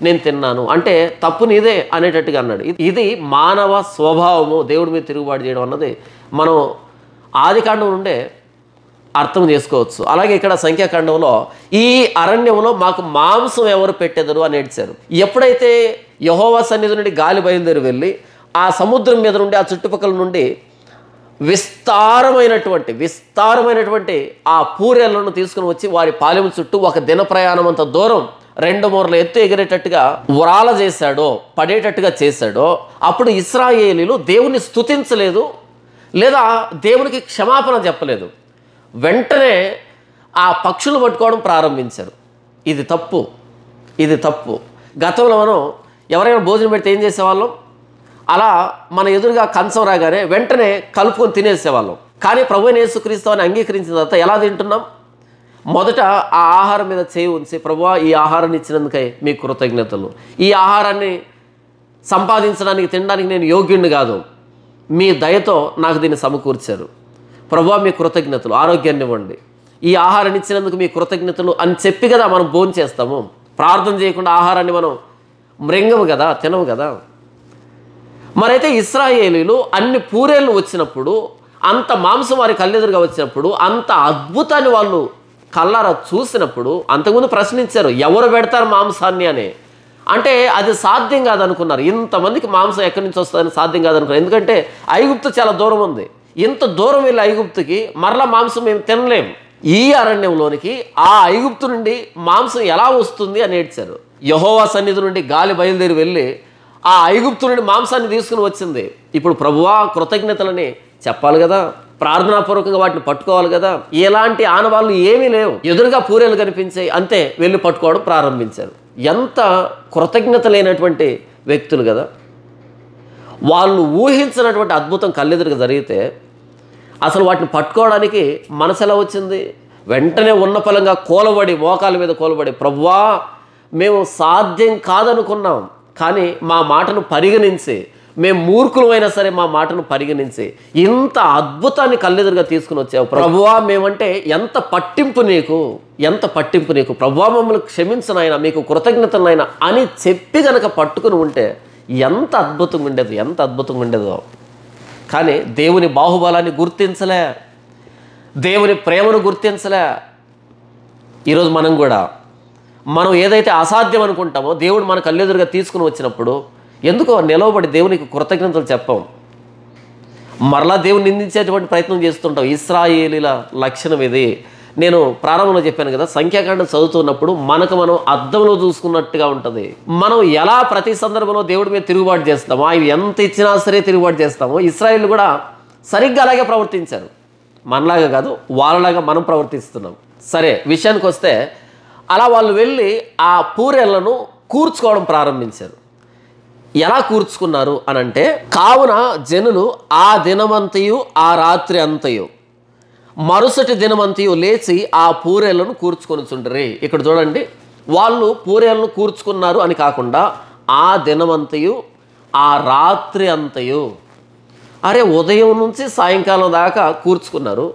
నేను తిన్నాను, అంటే తప్పు నీదే అనేటట్టుగా అన్నాడు. ఇది మానవ స్వభావము, దేవుడి మీద తిరుగుబాటు చేయడం అన్నది మనం ఆదికాండం నుండే అర్థం చేసుకోవచ్చు. అలాగే ఇక్కడ సంఖ్యాకాండంలో ఈ అరణ్యంలో మాకు మాంసం ఎవరు పెట్టెదరు అని ఏడ్చారు. ఎప్పుడైతే యెహోవా సన్నిధి నుండి గాలి బయలుదేరి వెళ్ళి ఆ సముద్రం మీద నుండి, ఆ చుట్టుపక్కల నుండి విస్తారమైనటువంటి ఆ పూరేళ్లను తీసుకుని వచ్చి వారి పాలెం చుట్టూ ఒక దిన ప్రయాణం అంత దూరం 2 మూరల ఎత్తు ఎగిరేటట్టుగా ఉరాల చేశాడో, పడేటట్టుగా చేశాడో, అప్పుడు ఇశ్రాయేలీలు దేవుని స్తుతించలేదు, లేదా దేవునికి క్షమాపణ చెప్పలేదు. వెంటనే ఆ పక్షులు పట్టుకోవడం ప్రారంభించారు. ఇది తప్పు. గతంలో మనం ఎవరైనా భోజనం పెడితే ఏం చేసేవాళ్ళం? అలా మన ఎదురుగా కంచం రాగానే వెంటనే కలుపుకొని తినేసేవాళ్ళం. కానీ ప్రభువైన యేసుక్రీస్తు అని అంగీకరించిన తర్వాత ఎలా తింటున్నాం? మొదట ఆ ఆహారం మీద చేయి ఉంచి, ప్రభువా ఈ ఆహారాన్ని ఇచ్చినందుకై మీకు కృతజ్ఞతలు, ఈ ఆహారాన్ని సంపాదించడానికి తినడానికి నేను యోగ్యుడిని కాదు, మీ దయతో నాకు దీన్ని సమకూర్చారు, ప్రభువా మీ కృతజ్ఞతలు, ఆరోగ్యాన్ని ఇవ్వండి, ఈ ఆహారాన్ని ఇచ్చినందుకు మీ కృతజ్ఞతలు అని చెప్పి కదా మనం భోజనం చేస్తాము. ప్రార్థన చేయకుండా ఆహారాన్ని మనం మృంగము కదా, తినము కదా. మరైతే ఇశ్రాయేలీలు అన్ని పూరేళ్ళు వచ్చినప్పుడు, అంత మాంసం వారి కళ్ళెదురుగా వచ్చినప్పుడు, అంత అద్భుతాన్ని వాళ్ళు కళ్ళారా చూసినప్పుడు అంతకుముందు ప్రశ్నించారు, ఎవరు పెడతారు మాంసాన్ని అని. అంటే అది సాధ్యం కాదనుకున్నారు. ఇంతమందికి మాంసం ఎక్కడి నుంచి వస్తుందని సాధ్యం కాదనుకున్నారు. ఎందుకంటే ఐగుప్తు చాలా దూరం ఉంది. ఇంత దూరం వెళ్ళి ఐగుప్తుకి మరలా మాంసం మేము తినలేం. ఈ అరణ్యంలోనికి ఆ ఐగుప్తు నుండి మాంసం ఎలా వస్తుంది అని ఏడ్చారు. యెహోవా సన్నిధి నుండి గాలి బయలుదేరి వెళ్ళి ఆ ఐగుప్తు నుండి మాంసాన్ని తీసుకుని వచ్చింది. ఇప్పుడు ప్రభువా కృతజ్ఞతలని చెప్పాలి కదా, ప్రార్థనాపూర్వకంగా వాటిని పట్టుకోవాలి కదా. ఎలాంటి ఆనవాళ్ళు ఏమీ లేవు, ఎదురుగా పూరేలు కనిపించాయి, అంతే వెళ్ళి పట్టుకోవడం ప్రారంభించారు. ఎంత కృతజ్ఞత లేనటువంటి వ్యక్తులు కదా. వాళ్ళు ఊహించినటువంటి అద్భుతం కళ్ళెదురుగా జరిగితే అసలు వాటిని పట్టుకోవడానికి మనసు ఎలా వచ్చింది? వెంటనే ఉన్న ఫలంగా కూలబడి, మోకాల మీద కూలబడి, ప్రభువా మేము సాధ్యం కాదనుకున్నాం, కానీ మా మాటను పరిగణించి, మేము మూర్ఖులమైనా సరే మా మాటను పరిగణించి ఇంత అద్భుతాన్ని కళ్ళెదురుగా తీసుకుని వచ్చావు ప్రభువా. మేమంటే ఎంత పట్టింపు నీకు, ఎంత పట్టింపు నీకు ప్రభువా, మమ్మల్ని క్షమించనైనా, మీకు కృతజ్ఞతలైనా అని చెప్పి గనక పట్టుకుని ఉంటే ఎంత అద్భుతంగా ఉండేది, ఎంత అద్భుతంగా ఉండేదో. కానీ దేవుని బాహుబలాన్ని గుర్తించలే, దేవుని ప్రేమను గుర్తించలే. ఈరోజు మనం ఏదైతే అసాధ్యం అనుకుంటామో దేవుడు మన కళ్ళెదురుగా తీసుకుని వచ్చినప్పుడు ఎందుకో నిలవబడి దేవునికి కృతజ్ఞతలు చెప్పాం, మరలా దేవుని నిందించేటువంటి ప్రయత్నం చేస్తుంటాం. ఇశ్రాయేలీల లక్షణం ఇది. నేను ప్రారంభంలో చెప్పాను కదా, సంఖ్యాకాండం చదువుతున్నప్పుడు మనం అద్దంలో చూసుకున్నట్టుగా ఉంటుంది. మనం ఎలా ప్రతి సందర్భంలో దేవుడి మీద తిరుగుబాటు చేస్తామో, అవి ఎంత ఇచ్చినా సరే తిరుగుబాటు చేస్తామో, ఇశ్రాయేలు కూడా సరిగ్గా అలాగే ప్రవర్తించారు. మనలాగా కాదు, వాళ్ళలాగా మనం ప్రవర్తిస్తున్నాం. సరే, విషయానికి వస్తే అలా వాళ్ళు వెళ్ళి ఆ పూరేళ్లను కూర్చుకోవడం ప్రారంభించారు. ఎలా కూర్చుకున్నారు అని అంటే, కావున జనులు ఆ దినమంతయు ఆ రాత్రి అంతయు మరుసటి దినమంతయు లేచి ఆ పూరేళ్లను కూర్చుకొనిచుండ్రి. ఇక్కడ చూడండి, వాళ్ళు పూరేళ్లను కూర్చుకున్నారు అని కాకుండా ఆ దినమంతయు ఆ రాత్రి అంతయు. అరే, ఉదయం నుంచి సాయంకాలం దాకా కూర్చుకున్నారు,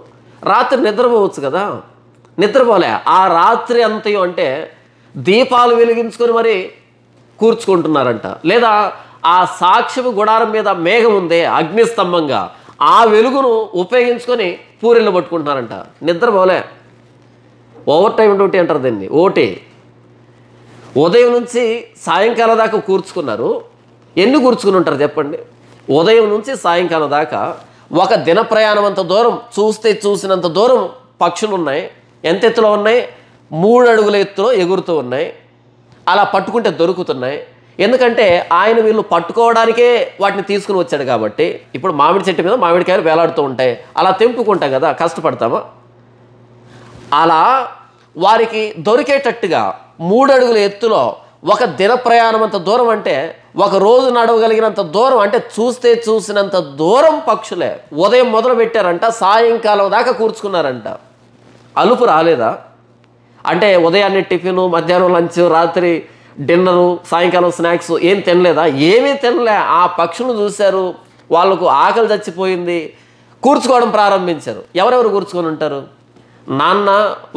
రాత్రి నిద్రపోవచ్చు కదా, నిద్రపోలే. ఆ రాత్రి అంతయు అంటే దీపాలు వెలిగించుకొని మరి కూర్చుకుంటున్నారంట. లేదా ఆ సాక్ష్యపు గుడారం మీద మేఘం ఉందే అగ్నిస్తంభంగా, ఆ వెలుగును ఉపయోగించుకొని పూరిళ్ళు పట్టుకుంటున్నారంట. నిద్రపోలే. ఓవర్ టైం డ్యూటీ అంటారు దీన్ని, ఓటీ. ఉదయం నుంచి సాయంకాలం దాకా కూర్చుకున్నారు. ఎన్ని కూర్చుకుని ఉంటారు చెప్పండి? ఉదయం నుంచి సాయంకాలం దాకా ఒక దిన ప్రయాణం అంత దూరం, చూసినంత దూరం పక్షులు ఉన్నాయి. ఎంత ఎత్తులో ఉన్నాయి? 3 అడుగుల ఎత్తులో ఎగురుతూ ఉన్నాయి. అలా పట్టుకుంటే దొరుకుతున్నాయి. ఎందుకంటే ఆయన వీళ్ళు పట్టుకోవడానికే వాటిని తీసుకుని వచ్చాడు కాబట్టి. ఇప్పుడు మామిడి చెట్టు మీద మామిడికాయలు వేలాడుతూ ఉంటాయి, అలా తెంపుకుంటాం కదా, కష్టపడతామా? అలా వారికి దొరికేటట్టుగా 3 అడుగుల ఎత్తులో ఒక దిన ప్రయాణం అంత దూరం, అంటే ఒక రోజు నడవగలిగినంత దూరం, అంటే చూసినంత దూరం పక్షులే. ఉదయం మొదలు పెట్టారంట, సాయంకాలం దాకా కూర్చుకున్నారంట. అలుపు రాలేదా? అంటే ఉదయాన్నే టిఫిను, మధ్యాహ్నం లంచ్, రాత్రి డిన్నరు, సాయంకాలం స్నాక్స్ ఏం తినలేదా? ఏమీ తినలే. ఆ పక్షులను చూశారు, వాళ్ళకు ఆకలి చచ్చిపోయింది, కూర్చుకోవడం ప్రారంభించారు. ఎవరెవరు కూర్చుకొని ఉంటారు? నాన్న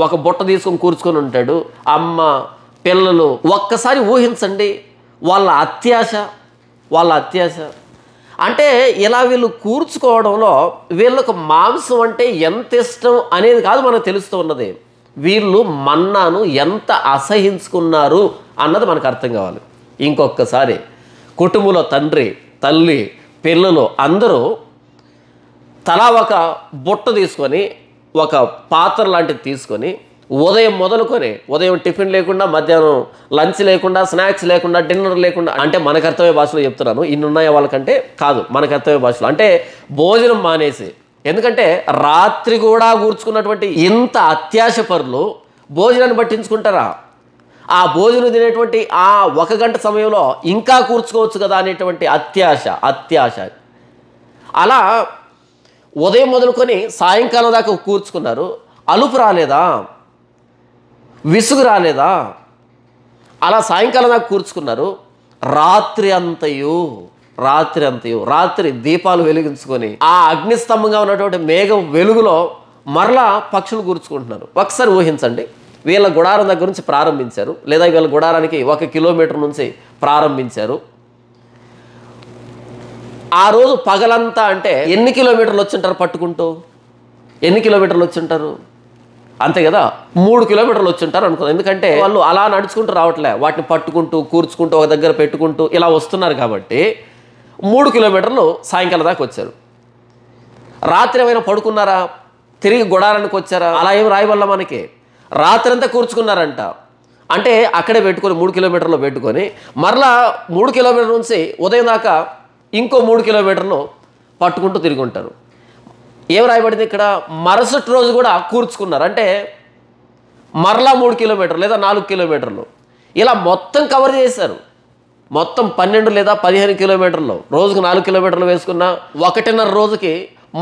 ఒక బుట్ట తీసుకొని కూర్చుకొని ఉంటాడు, అమ్మ, పిల్లలు. ఒక్కసారి ఊహించండి వాళ్ళ అత్యాశ. అంటే ఇలా వీళ్ళు కూర్చుకోవడంలో వీళ్ళకు మాంసం అంటే ఎంత ఇష్టం అనేది కాదు మనకు తెలుస్తూ ఉన్నది, వీళ్ళు మన్నాను ఎంత అసహించుకున్నారు అన్నది మనకు అర్థం కావాలి. ఇంకొకసారి కుటుంబంలో తండ్రి, తల్లి, పిల్లలు అందరూ తలా ఒక బుట్ట తీసుకొని, ఒక పాత్ర లాంటిది తీసుకొని, ఉదయం మొదలుకొని, ఉదయం టిఫిన్ లేకుండా, మధ్యాహ్నం లంచ్ లేకుండా, స్నాక్స్ లేకుండా, డిన్నర్ లేకుండా, అంటే మనకు అర్థమయ్యే భాషలో చెప్తున్నాను, ఇన్ని ఉన్నాయా వాళ్ళకంటే కాదు, మనకు అర్థమయ్యే భాషలో, అంటే భోజనం మానేసి. ఎందుకంటే రాత్రి కూడా కూర్చుకున్నటువంటి ఇంత అత్యాశ పరులు భోజనాన్ని పట్టించుకుంటారా? ఆ భోజనం తినేటువంటి ఆ 1 గంట సమయంలో ఇంకా కూర్చుకోవచ్చు కదా అనేటువంటి అత్యాశ. అలా ఉదయం మొదలుకొని సాయంకాలం దాకా కూర్చుకున్నారు. అలుపు రాలేదా? విసుగు రాలేదా? అలా సాయంకాలం దాకా కూర్చుకున్నారు. రాత్రి దీపాలు వెలిగించుకొని ఆ అగ్నిస్తంభంగా ఉన్నటువంటి మేఘం వెలుగులో మరలా పక్షులు కూర్చుకుంటున్నారు. ఒకసారి ఊహించండి, వీళ్ళ గుడారం దగ్గర నుంచి ప్రారంభించారు, లేదా వీళ్ళ గుడారానికి 1 కిలోమీటర్ నుంచి ప్రారంభించారు. ఆ రోజు పగలంతా అంటే ఎన్ని కిలోమీటర్లు వచ్చింటారు పట్టుకుంటూ? ఎన్ని కిలోమీటర్లు వచ్చింటారు? అంతే కదా, 3 కిలోమీటర్లు వచ్చింటారు అనుకో. ఎందుకంటే వాళ్ళు అలా నడుచుకుంటూ రావట్లే, వాటిని పట్టుకుంటూ, కూర్చుకుంటూ, ఒక దగ్గర పెట్టుకుంటూ ఇలా వస్తున్నారు కాబట్టి 3 కిలోమీటర్లు సాయంకాలం దాకా వచ్చారు. రాత్రి ఏమైనా పడుకున్నారా? తిరిగి గుడారానికి వచ్చారా? అలా ఏం రాయవల్ల మనకి. రాత్రి అంతా కూర్చుకున్నారంట. అంటే అక్కడే పెట్టుకొని 3 కిలోమీటర్లు పెట్టుకొని మరలా 3 కిలోమీటర్ల నుంచి ఉదయం దాకా ఇంకో 3 కిలోమీటర్లు పట్టుకుంటూ తిరిగి ఉంటారు. ఏం రాయబడింది ఇక్కడ? మరుసటి రోజు కూడా కూర్చుకున్నారు. అంటే మరలా 3 కిలోమీటర్లు లేదా 4 కిలోమీటర్లు. ఇలా మొత్తం కవర్ చేశారు. మొత్తం 12 లేదా 15 కిలోమీటర్లు, రోజుకు 4 కిలోమీటర్లు వేసుకున్న 1.5 రోజుకి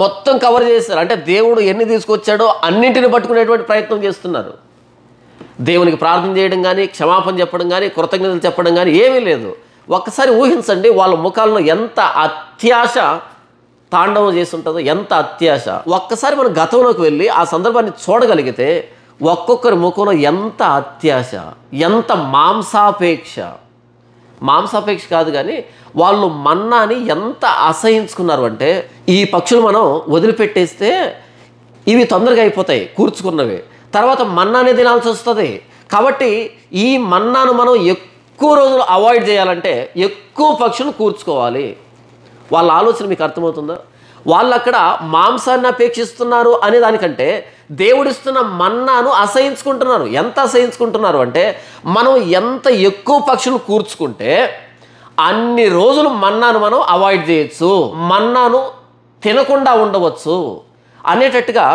మొత్తం కవర్ చేశారు. అంటే దేవుడు ఎన్ని తీసుకొచ్చాడో అన్నింటిని పట్టుకునేటువంటి ప్రయత్నం చేస్తున్నారు. దేవునికి ప్రార్థన చేయడం కానీ, క్షమాపణ చెప్పడం కానీ, కృతజ్ఞతలు చెప్పడం కానీ ఏమీ లేదు. ఒక్కసారి ఊహించండి, వాళ్ళ ముఖాల్లో ఎంత అత్యాశ తాండవం చేసి ఉంటుందో, ఎంత అత్యాశ. ఒక్కసారి మనం గతంలోకి వెళ్ళి ఆ సందర్భాన్ని చూడగలిగితే ఒక్కొక్కరి ముఖంలో ఎంత అత్యాశ, ఎంత మాంసాపేక్ష కాదు కానీ వాళ్ళు మన్నాని ఎంత అసహించుకున్నారు అంటే, ఈ పక్షులు మనం వదిలిపెట్టేస్తే ఇవి తొందరగా అయిపోతాయి కూర్చుకున్నవి, తర్వాత మన్నానే తినాల్సి వస్తుంది. కాబట్టి ఈ మన్నాను మనం ఎక్కువ రోజులు అవాయిడ్ చేయాలంటే ఎక్కువ పక్షులు కూర్చుకోవాలి. వాళ్ళ ఆలోచన మీకు అర్థమవుతుందా? వాళ్ళు అక్కడ మాంసాన్ని అపేక్షిస్తున్నారు అనే దానికంటే దేవుడిస్తున్న మన్నాను అసహించుకుంటున్నారు. ఎంత అసహించుకుంటున్నారు అంటే, మనం ఎంత ఎక్కువ పక్షులు కూర్చుకుంటే అన్ని రోజులు మన్నాను మనం అవాయిడ్ చేయొచ్చు, మన్నాను తినకుండా ఉండవచ్చు అనేటట్టుగా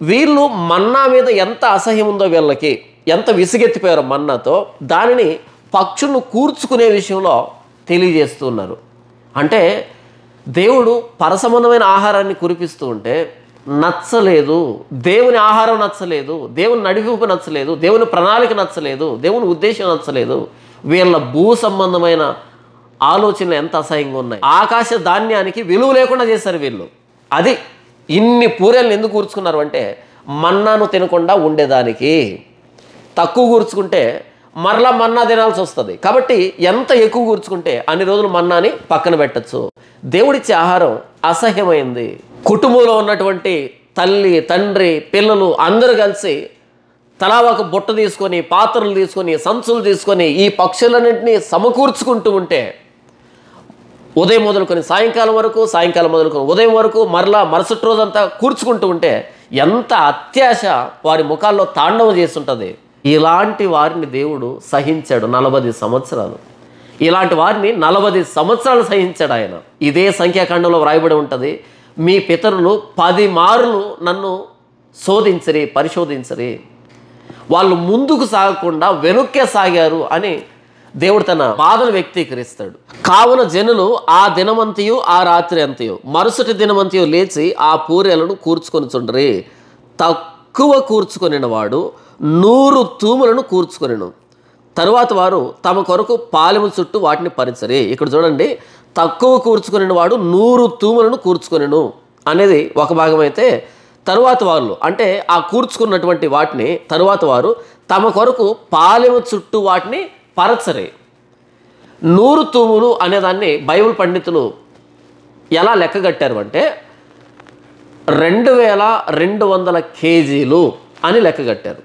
వీళ్ళు మన్నా మీద ఎంత అసహ్యం ఉందో, వీళ్ళకి ఎంత విసిగెత్తిపోయారో మన్నాతో, దానిని పక్షులను కూర్చుకునే విషయంలో తెలియజేస్తున్నారు. అంటే దేవుడు పరసంబంధమైన ఆహారాన్ని కురిపిస్తూ ఉంటే నచ్చలేదు, దేవుని ఆహారం నచ్చలేదు, దేవుని నడిపింపు నచ్చలేదు, దేవుని ప్రణాళిక నచ్చలేదు, దేవుని ఉద్దేశం నచ్చలేదు. వీళ్ళ భూ సంబంధమైన ఆలోచనలు ఎంత అసహ్యంగా ఉన్నాయి. ఆకాశ ధాన్యానికి విలువ లేకుండా చేశారు వీళ్ళు. అది ఇన్ని పూరేలను ఎందుకు కూర్చుకున్నారు అంటే, మన్నాను తినకుండా ఉండేదానికి. తక్కువ కూర్చుకుంటే మరలా మన్నా తినాల్సి వస్తుంది. కాబట్టి ఎంత ఎక్కువ కూర్చుకుంటే అన్ని రోజులు మన్నాని పక్కన పెట్టచ్చు. దేవుడిచ్చే ఆహారం అసహ్యమైంది. కుటుంబంలో ఉన్నటువంటి తల్లి, తండ్రి, పిల్లలు అందరూ కలిసి తలా ఒక బుట్ట తీసుకొని, పాత్రలు తీసుకొని, సంచులు తీసుకొని ఈ పక్షులన్నింటినీ సమకూర్చుకుంటూ ఉంటే, ఉదయం మొదలుకొని సాయంకాలం వరకు, సాయంకాలం మొదలుకొని ఉదయం వరకు, మరలా మరుసటి రోజంతా కూర్చుకుంటూ ఉంటే ఎంత అత్యాశ వారి ముఖాల్లో తాండవం చేస్తుంటుంది. ఇలాంటి వారిని దేవుడు సహించాడు 40 సంవత్సరాలు. ఇలాంటి వారిని 40 సంవత్సరాలు సహించాడు ఆయన. ఇదే సంఖ్యాకాండంలో వ్రాయబడి ఉంటుంది, మీ పితరులు 10 మార్లు నన్ను శోధించరి, పరిశోధించరి, వాళ్ళు ముందుకు సాగకుండా వెనుక్కే సాగారు అని దేవుడు తన బాధను వ్యక్తీకరిస్తాడు. కావున జనులు ఆ దినమంతయు ఆ రాత్రి అంతయు మరుసటి దినమంతయు లేచి ఆ పూరేలను కూర్చుకొని చుండ్రి. తక్కువ కూర్చుకొనిన వాడు 100 తూములను కూర్చుకొనిను. తరువాత వారు తమ కొరకు పాలెము చుట్టూ వాటిని పరిచరి. ఇక్కడ చూడండి, తక్కువ కూర్చుకొనిన వాడు 100 తూములను కూర్చుకొనిను అనేది ఒక భాగం అయితే, తరువాత వాళ్ళు అంటే ఆ కూర్చుకున్నటువంటి వాటిని తరువాత వారు తమ కొరకు పాలెము చుట్టూ వాటిని పరచరి. 100 తూములు అనేదాన్ని బైబిల్ పండితులు ఎలా లెక్కగట్టారు అంటే 2200 కేజీలు అని లెక్కగట్టారు.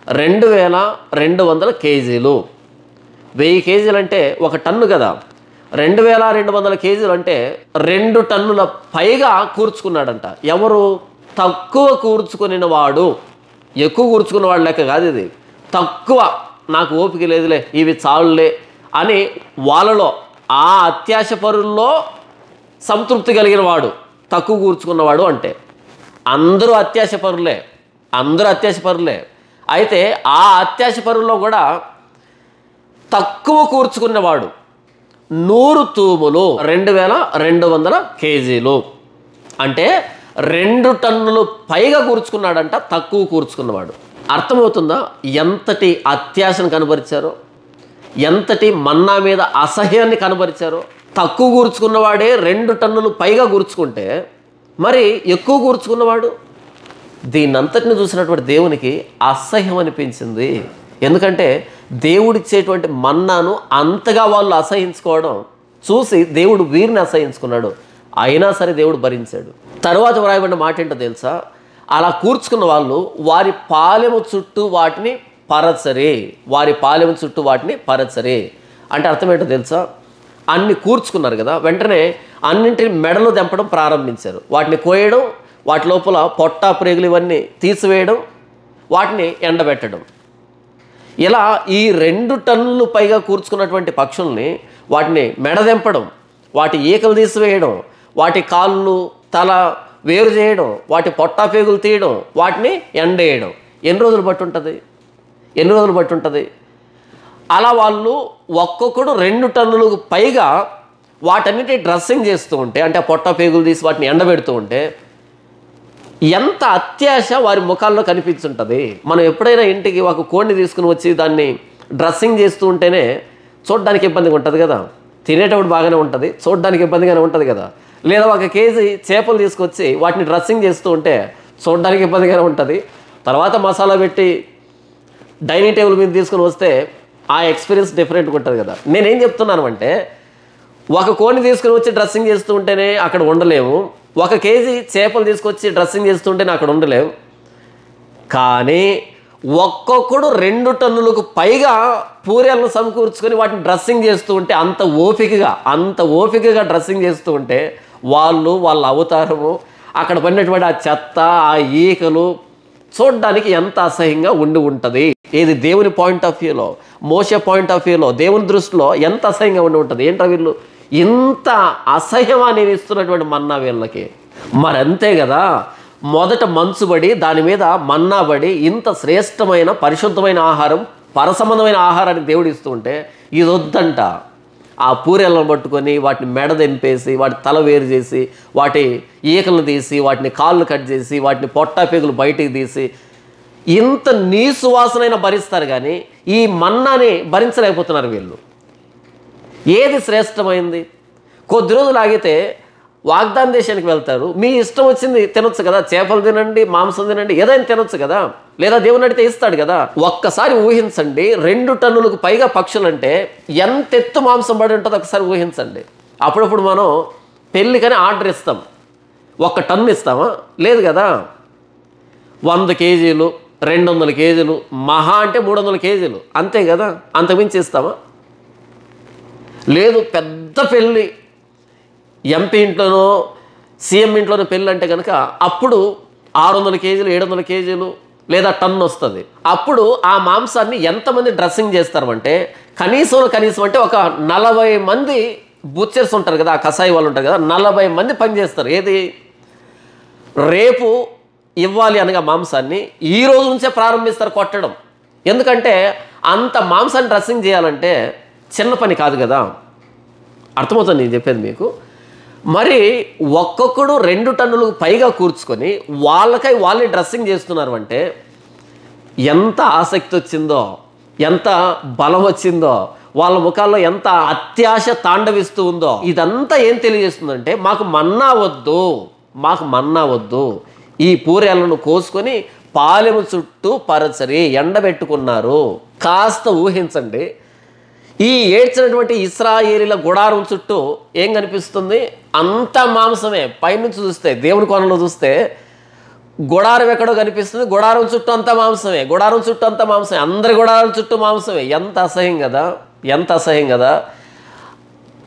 2200 కేజీలు. 1000 కేజీలు అంటే 1 టన్ను కదా. 2200 కేజీలు అంటే 2 టన్నుల పైగా కూర్చుకున్నాడంట. ఎవరు? తక్కువ కూర్చుకుని వాడు. ఎక్కువ కూర్చుకున్నవాడు లెక్క కాదు ఇది. తక్కువ, నాకు ఓపిక లేదులే, ఇవి చాలులే అని వాళ్ళలో ఆ అత్యాశ పరుల్లో సంతృప్తి కలిగిన వాడు తక్కువ కూర్చుకున్నవాడు. అంటే అందరూ అత్యాశ పరులే. అయితే ఆ అత్యాశ పరుల్లో కూడా తక్కువ కూర్చుకున్నవాడు 100 తూములు 2200 కేజీలు అంటే 2 టన్నులు పైగా కూర్చుకున్నాడంట తక్కువ కూర్చుకున్నవాడు. అర్థమవుతుందా ఎంతటి అత్యాశను కనబరిచారో, ఎంతటి మన్నా మీద అసహ్యాన్ని కనబరిచారో. తక్కువ కూర్చుకున్నవాడే 2 టన్నులు పైగా కూర్చుకుంటే మరి ఎక్కువ కూర్చుకున్నవాడు. దీన్నంతటిని చూసినటువంటి దేవునికి అసహ్యం అనిపించింది. ఎందుకంటే దేవుడిచ్చేటువంటి మన్నాను అంతగా వాళ్ళు అసహించుకోవడం చూసి దేవుడు వీరిని అసహించుకున్నాడు. అయినా సరే దేవుడు భరించాడు. తరువాత వ్రాయబడిన మాట ఏంటో తెలుసా? అలా కూర్చుకున్న వాళ్ళు వారి పాలెము చుట్టూ వాటిని పరచరే. అంటే అర్థం ఏంటో తెలుసా? అన్ని కూర్చుకున్నారు కదా, వెంటనే అన్నింటిని మెడలు దెంపడం ప్రారంభించారు. వాటిని కోయడం, వాటి లోపల పొట్ట, ప్రేగులు ఇవన్నీ తీసివేయడం, వాటిని ఎండబెట్టడం. ఇలా ఈ 2 టన్నులు పైగా కూర్చుకున్నటువంటి పక్షుల్ని వాటిని మెడదెంపడం, వాటి ఈకలు తీసివేయడం, వాటి కాళ్ళు, తల వేరు చేయడం, వాటి పొట్ట, పేగులు తీయడం, వాటిని ఎండేయడం ఎన్ని రోజులు బట్టి ఉంటుంది? అలా వాళ్ళు ఒక్కొక్కడు 2 టన్నులకు పైగా వాటన్నిటి డ్రెస్సింగ్ చేస్తూ ఉంటే, అంటే ఆ పొట్ట పేగులు తీసి వాటిని ఎండబెడుతూ ఉంటే ఎంత అత్యాశ వారి ముఖాల్లో కనిపించుంటుంది. మనం ఎప్పుడైనా ఇంటికి ఒక కోడిని తీసుకుని వచ్చి దాన్ని డ్రెస్సింగ్ చేస్తూ ఉంటేనే చూడడానికి ఇబ్బందిగా ఉంటుంది కదా, తినేటప్పుడు బాగానే ఉంటుంది, చూడడానికి ఇబ్బందిగానే ఉంటుంది కదా. లేదా 1 కేజీ చేపలు తీసుకొచ్చి వాటిని డ్రెస్సింగ్ చేస్తూ ఉంటే చూడడానికి ఇబ్బందిగానే ఉంటుంది. తర్వాత మసాలా పెట్టి డైనింగ్ టేబుల్ మీద తీసుకుని వస్తే ఆ ఎక్స్పీరియన్స్ డిఫరెంట్గా ఉంటుంది కదా. నేనేం చెప్తున్నాను అంటే, 1 కోడిని తీసుకుని వచ్చి డ్రెస్సింగ్ చేస్తూ ఉంటేనే అక్కడ ఉండలేము, 1 కేజీ చేపలు తీసుకొచ్చి డ్రెస్సింగ్ చేస్తుంటేనే అక్కడ ఉండలేము. కానీ ఒక్కొక్కడు 2 టన్నులకు పైగా పూరేలను సమకూర్చుకొని వాటిని డ్రెస్సింగ్ చేస్తూ ఉంటే అంత ఓపికగా డ్రెస్సింగ్ చేస్తూ ఉంటే వాళ్ళ అవతారము, అక్కడ పడినటువంటి ఆ చెత్త, ఆ ఈకలు చూడడానికి ఎంత అసహ్యంగా ఉండి ఉంటుంది. ఏది దేవుని పాయింట్ ఆఫ్ వ్యూలో, మోషే పాయింట్ ఆఫ్ వ్యూలో, దేవుని దృష్టిలో ఎంత అసహ్యంగా ఉండి ఉంటుంది. ఏంటో వీళ్ళు ఇంత అసహ్యమని ఇస్తున్నటువంటి మన్నా వీళ్ళకి. మరి అంతే కదా, మొదట మంచుబడి దాని మీద మన్నాబడి ఇంత శ్రేష్టమైన పరిశుద్ధమైన ఆహారం, పరసంబంధమైన ఆహారాన్ని దేవుడు ఇస్తూ ఉంటే ఇది వద్దంట. ఆ పూరెలను పట్టుకొని వాటిని మెడ దింపేసి వాటి తల వేరు చేసి వాటి ఈకలను తీసి వాటిని కాళ్ళు కట్ చేసి వాటిని పొట్టా పేగులు బయటికి తీసి ఇంత నీసు వాసనైనా భరిస్తారు, కానీ ఈ మన్నాని భరించలేకపోతున్నారు వీళ్ళు. ఏది శ్రేష్టమైంది? కొద్ది రోజులు ఆగితే వాగ్దాన దేశానికి వెళ్తారు, మీ ఇష్టం వచ్చింది తినొచ్చు కదా, చేపలు తినండి, మాంసం తినండి, ఏదైనా తినొచ్చు కదా, లేదా దేవుని అడిగితే ఇస్తాడు కదా. ఒక్కసారి ఊహించండి, 2 టన్నులకు పైగా పక్షులంటే ఎంత ఎత్తు మాంసం పడి ఉంటుందో ఒకసారి ఊహించండి. అప్పుడప్పుడు మనం పెళ్ళికని ఆర్డర్ ఇస్తాం, 1 టన్ను ఇస్తామా? లేదు కదా. 100 కేజీలు, 200 కేజీలు, మహా అంటే 300 కేజీలు, అంతే కదా. అంతకుమించి ఇస్తామా? లేదు. పెద్ద పెళ్ళి, ఎంపీ ఇంట్లోనో సీఎం ఇంట్లోనో పెళ్ళి అంటే కనుక అప్పుడు 600 కేజీలు, 700 కేజీలు లేదా టన్ను వస్తుంది. అప్పుడు ఆ మాంసాన్ని ఎంతమంది డ్రెస్సింగ్ చేస్తారు అంటే కనీసం అంటే ఒక 40 మంది బుచ్చర్స్ ఉంటారు కదా, ఆ కసాయి వాళ్ళు ఉంటారు కదా, 40 మంది పనిచేస్తారు. ఏది రేపు ఇవ్వాలి అనగా మాంసాన్ని ఈ రోజు నుంచే ప్రారంభిస్తారు కొట్టడం. ఎందుకంటే అంత మాంసాన్ని డ్రెస్సింగ్ చేయాలంటే చిన్న పని కాదు కదా. అర్థమవుతుంది నేను చెప్పేది మీకు. మరి ఒక్కొక్కడు 2 టన్నులకు పైగా కూర్చుకొని వాళ్ళే డ్రెస్సింగ్ చేస్తున్నారు అంటే ఎంత ఆసక్తి వచ్చిందో, ఎంత బలం వచ్చిందో, వాళ్ళ ముఖాల్లో ఎంత అత్యాశ తాండవిస్తూ ఉందో. ఇదంతా ఏం తెలియజేస్తుందంటే మాకు మన్నా వద్దు, ఈ పూరేలను కోసుకొని పాలెము చుట్టూ పరచరి ఎండబెట్టుకున్నారు. కాస్త ఊహించండి, ఈ ఏడ్చినటువంటి ఇశ్రాయేలీల గుడారం చుట్టూ ఏం కనిపిస్తుంది? అంతా మాంసమే. పైనుంచి చూస్తే, దేవుని కోణంలో చూస్తే గుడారం ఎక్కడో కనిపిస్తుంది, గుడారం చుట్టూ అంతా మాంసమే, అందరి గుడారం చుట్టూ మాంసమే. ఎంత అసహ్యం కదా.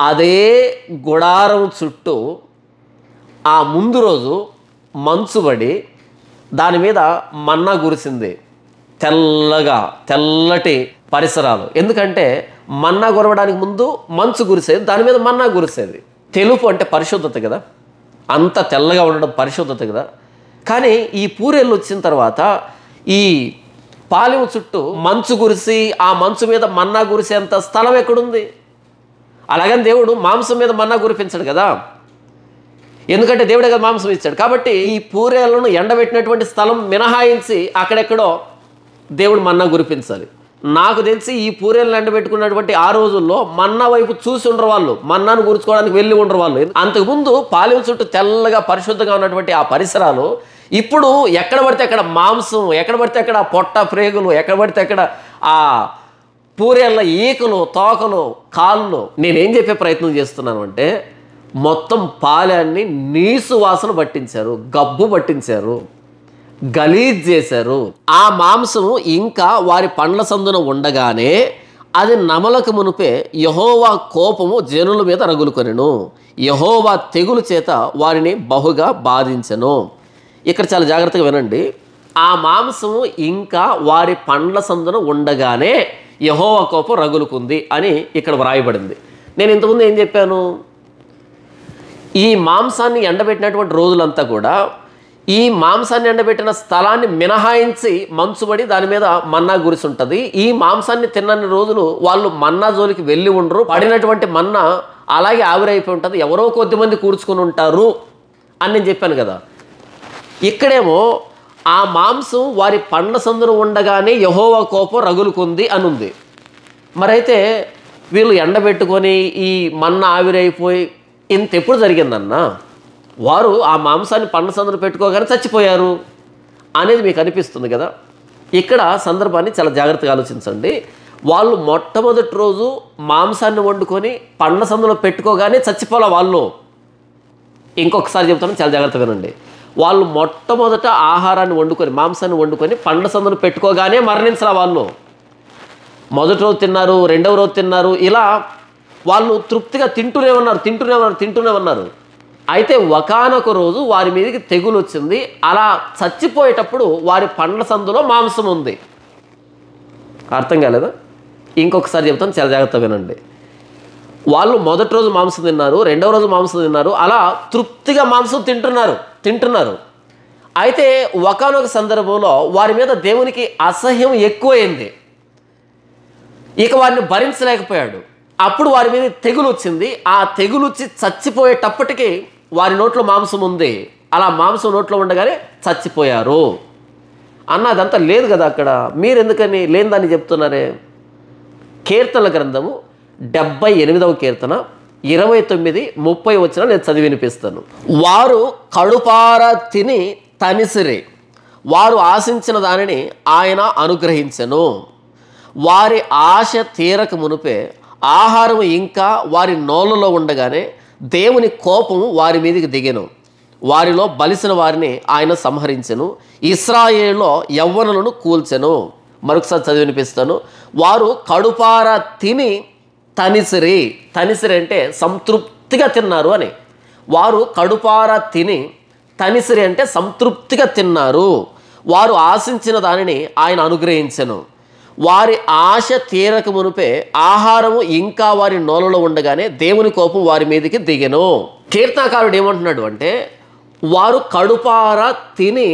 అదే గుడారం చుట్టూ ఆ ముందు రోజు మంచుబడి దాని మీద మన్నా కురిసింది, తెల్లటి పరిసరాలు. ఎందుకంటే మన్నా కురవడానికి ముందు మంచు కురిసేది, దాని మీద మన్నా కురిసేది. తెలుపు అంటే పరిశుద్ధత కదా, అంత తెల్లగా ఉండడం పరిశుద్ధత కదా. కానీ ఈ పూరేళ్ళు వచ్చిన తర్వాత ఈ పాలెము చుట్టూ మంచు కురిసి ఆ మంచు మీద మన్నా కురిసేంత స్థలం ఎక్కడుంది? అలాగని దేవుడు మాంసం మీద మన్నా కురిపించాడు కదా, ఎందుకంటే దేవుడే కదా మాంసం ఇచ్చాడు. కాబట్టి ఈ పూరేళ్లను ఎండబెట్టినటువంటి స్థలం మినహాయించి అక్కడెక్కడో దేవుడు మన్నా కురిపించాలి. నాకు తెలిసి ఈ పూరేలను ఎండబెట్టుకున్నటువంటి ఆ రోజుల్లో మన్నా వైపు చూసి ఉండరు వాళ్ళు, మన్నాను కూర్చుకోవడానికి వెళ్ళి ఉండరు వాళ్ళు. అంతకుముందు పాలెం చుట్టూ తెల్లగా పరిశుద్ధంగా ఉన్నటువంటి ఆ పరిసరాలు ఇప్పుడు ఎక్కడ పడితే అక్కడ మాంసం, ఎక్కడ పడితే అక్కడ పొట్ట ప్రేగులు, ఎక్కడ పడితే అక్కడ ఆ పూరేళ్ళ ఈకలు, తోకలు, కాళ్ళు. నేనేం చెప్పే ప్రయత్నం చేస్తున్నాను అంటే మొత్తం పాలెన్ని నీసు వాసన పట్టించారు, గబ్బు పట్టించారు, గలీజ్ చేశారు. ఆ మాంసం ఇంకా వారి పండ్ల సందున ఉండగానే అది నమలకు మునుపే యెహోవా కోపము జనుల మీద రగులుకొనెను, యెహోవా తెగులు చేత వారిని బహుగా బాధించెను. ఇక్కడ చాలా జాగ్రత్తగా వినండి. ఆ మాంసము ఇంకా వారి పండ్ల సందున ఉండగానే యెహోవా కోపం రగులుకుంది అని ఇక్కడ వ్రాయబడింది. నేను ఇంతకుముందు ఏం చెప్పాను? ఈ మాంసాన్ని ఎండబెట్టినటువంటి రోజులంతా కూడా ఈ మాంసాన్ని ఎండబెట్టిన స్థలాన్ని మినహాయించి మంచుబడి దాని మీద మన్నా గురిసి ఉంటుంది. ఈ మాంసాన్ని తిన్నన్ని రోజులు వాళ్ళు మన్నా జోలికి వెళ్ళి ఉండరు. పడినటువంటి మన్నా అలాగే ఆవిరైపోయి ఉంటుంది. ఎవరో కొద్దిమంది కూర్చుకుని ఉంటారు అని నేను చెప్పాను కదా. ఇక్కడేమో ఆ మాంసం వారి పండ్ల సందున ఉండగానే యెహోవా కోపం రగులుకుంది అని ఉంది. మరైతే వీళ్ళు ఎండబెట్టుకొని ఈ మన్నా ఆవిరైపోయి ఇంత ఎప్పుడు జరిగిందన్నా? వారు ఆ మాంసాన్ని పండ్ల సందున పెట్టుకోగానే చచ్చిపోయారు అనేది మీకు అనిపిస్తుంది కదా. ఇక్కడ సందర్భాన్ని చాలా జాగ్రత్తగా ఆలోచించండి. వాళ్ళు మొట్టమొదటి రోజు మాంసాన్ని వండుకొని పండ్ల సందులో పెట్టుకోగానే చచ్చిపోలే వాళ్ళు. ఇంకొకసారి చెప్తాను, చాలా జాగ్రత్తగా వినండి. వాళ్ళు మొట్టమొదట ఆహారాన్ని వండుకొని మాంసాన్ని వండుకొని పండ్ల సందులో పెట్టుకోగానే మరణించరా వాళ్ళు. మొదటి రోజు తిన్నారు, రెండవ రోజు తిన్నారు, ఇలా వాళ్ళు తృప్తిగా తింటూనే ఉన్నారు. అయితే ఒకానొక రోజు వారి మీదకి తెగులు వచ్చింది. అలా చచ్చిపోయేటప్పుడు వారి పండ్ల సందులో మాంసం ఉంది. అర్థం కాలేదా? ఇంకొకసారి చెప్తాను, చాలా జాగ్రత్తగా వినండి. వాళ్ళు మొదటి రోజు మాంసం తిన్నారు, రెండవ రోజు మాంసం తిన్నారు, అలా తృప్తిగా మాంసం తింటున్నారు. అయితే ఒకానొక సందర్భంలో వారి మీద దేవునికి అసహ్యం ఎక్కువైంది. ఇక వారిని భరించలేకపోయాడు. అప్పుడు వారి మీద తెగులు వచ్చింది. ఆ తెగులు వచ్చి చచ్చిపోయేటప్పటికీ వారి నోట్లో మాంసం ఉంది. అలా మాంసం నోట్లో ఉండగానే చచ్చిపోయారు అన్నదంతా లేదు కదా అక్కడ. మీరు ఎందుకని లేని దాన్ని చెప్తున్నారే? కీర్తనల గ్రంథము 78వ కీర్తన 29, 30 వచ్చిన నేను చదివి వినిపిస్తాను. వారు కడుపార తిని తనిసిరి, వారు ఆశించిన దానిని ఆయన అనుగ్రహించెను. వారి ఆశ తీరక మునిపే ఆహారం ఇంకా వారి నోళ్ళలో ఉండగానే దేవుని కోపం వారి మీదకి దిగెను. వారిలో బలిసిన వారిని ఆయన సంహరించెను. ఇశ్రాయేలులో యవ్వనులను కూల్చెను. మరొకసారి చదివి వినిపిస్తాను. వారు కడుపార తిని తనిసిరి అంటే సంతృప్తిగా తిన్నారు అని. వారు కడుపార తిని తనిసిరి అంటే సంతృప్తిగా తిన్నారు. వారు ఆశించిన దానిని ఆయన అనుగ్రహించెను. వారి ఆశ తీరక మునిపే ఆహారము ఇంకా వారి నోలలో ఉండగానే దేవుని కోపం వారి మీదకి దిగెను. కీర్తనకారుడు ఏమంటున్నాడు అంటే, వారు కడుపార తిని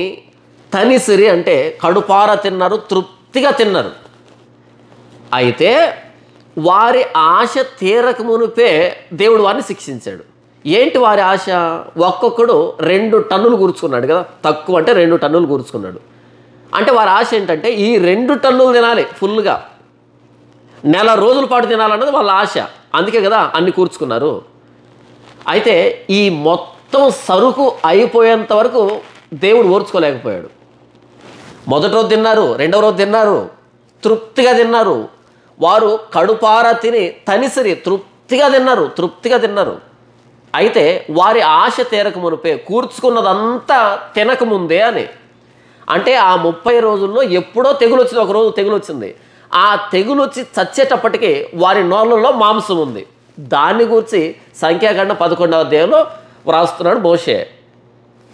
తనిసిరి అంటే కడుపార తిన్నారు, తృప్తిగా తిన్నారు. అయితే వారి ఆశ తీరక మునిపే దేవుడు వారిని శిక్షించాడు. ఏంటి వారి ఆశ? ఒక్కొక్కడు 2 టన్నులు కూర్చుకున్నాడు కదా. తక్కువ అంటే 2 టన్నులు కూర్చుకున్నాడు. అంటే వారి ఆశ ఏంటంటే ఈ 2 టన్నులు తినాలి ఫుల్గా, నెల రోజుల పాటు తినాలన్నది వాళ్ళ ఆశ. అందుకే కదా అన్ని కూర్చుకున్నారు. అయితే ఈ మొత్తం సరుకు అయిపోయేంత వరకు దేవుడు ఓర్చుకోలేకపోయాడు. మొదటి రోజు తిన్నారు, రెండవ రోజు తిన్నారు, తృప్తిగా తిన్నారు. వారు కడుపారా తిని తనిసిరి తృప్తిగా తిన్నారు. అయితే వారి ఆశ తీరక మునిపే కూర్చుకున్నదంతా తినకముందే అని. అంటే ఆ 30 రోజుల్లో ఎప్పుడో తెగులు వచ్చింది. ఒక రోజు తెగులు వచ్చింది. ఆ తెగులు వచ్చి చచ్చేటప్పటికి వారి నోళ్ళలో మాంసం ఉంది. దాన్ని గురించి సంఖ్యాకాండం 11వ అధ్యాయంలో వ్రాస్తున్నాడు మోషే.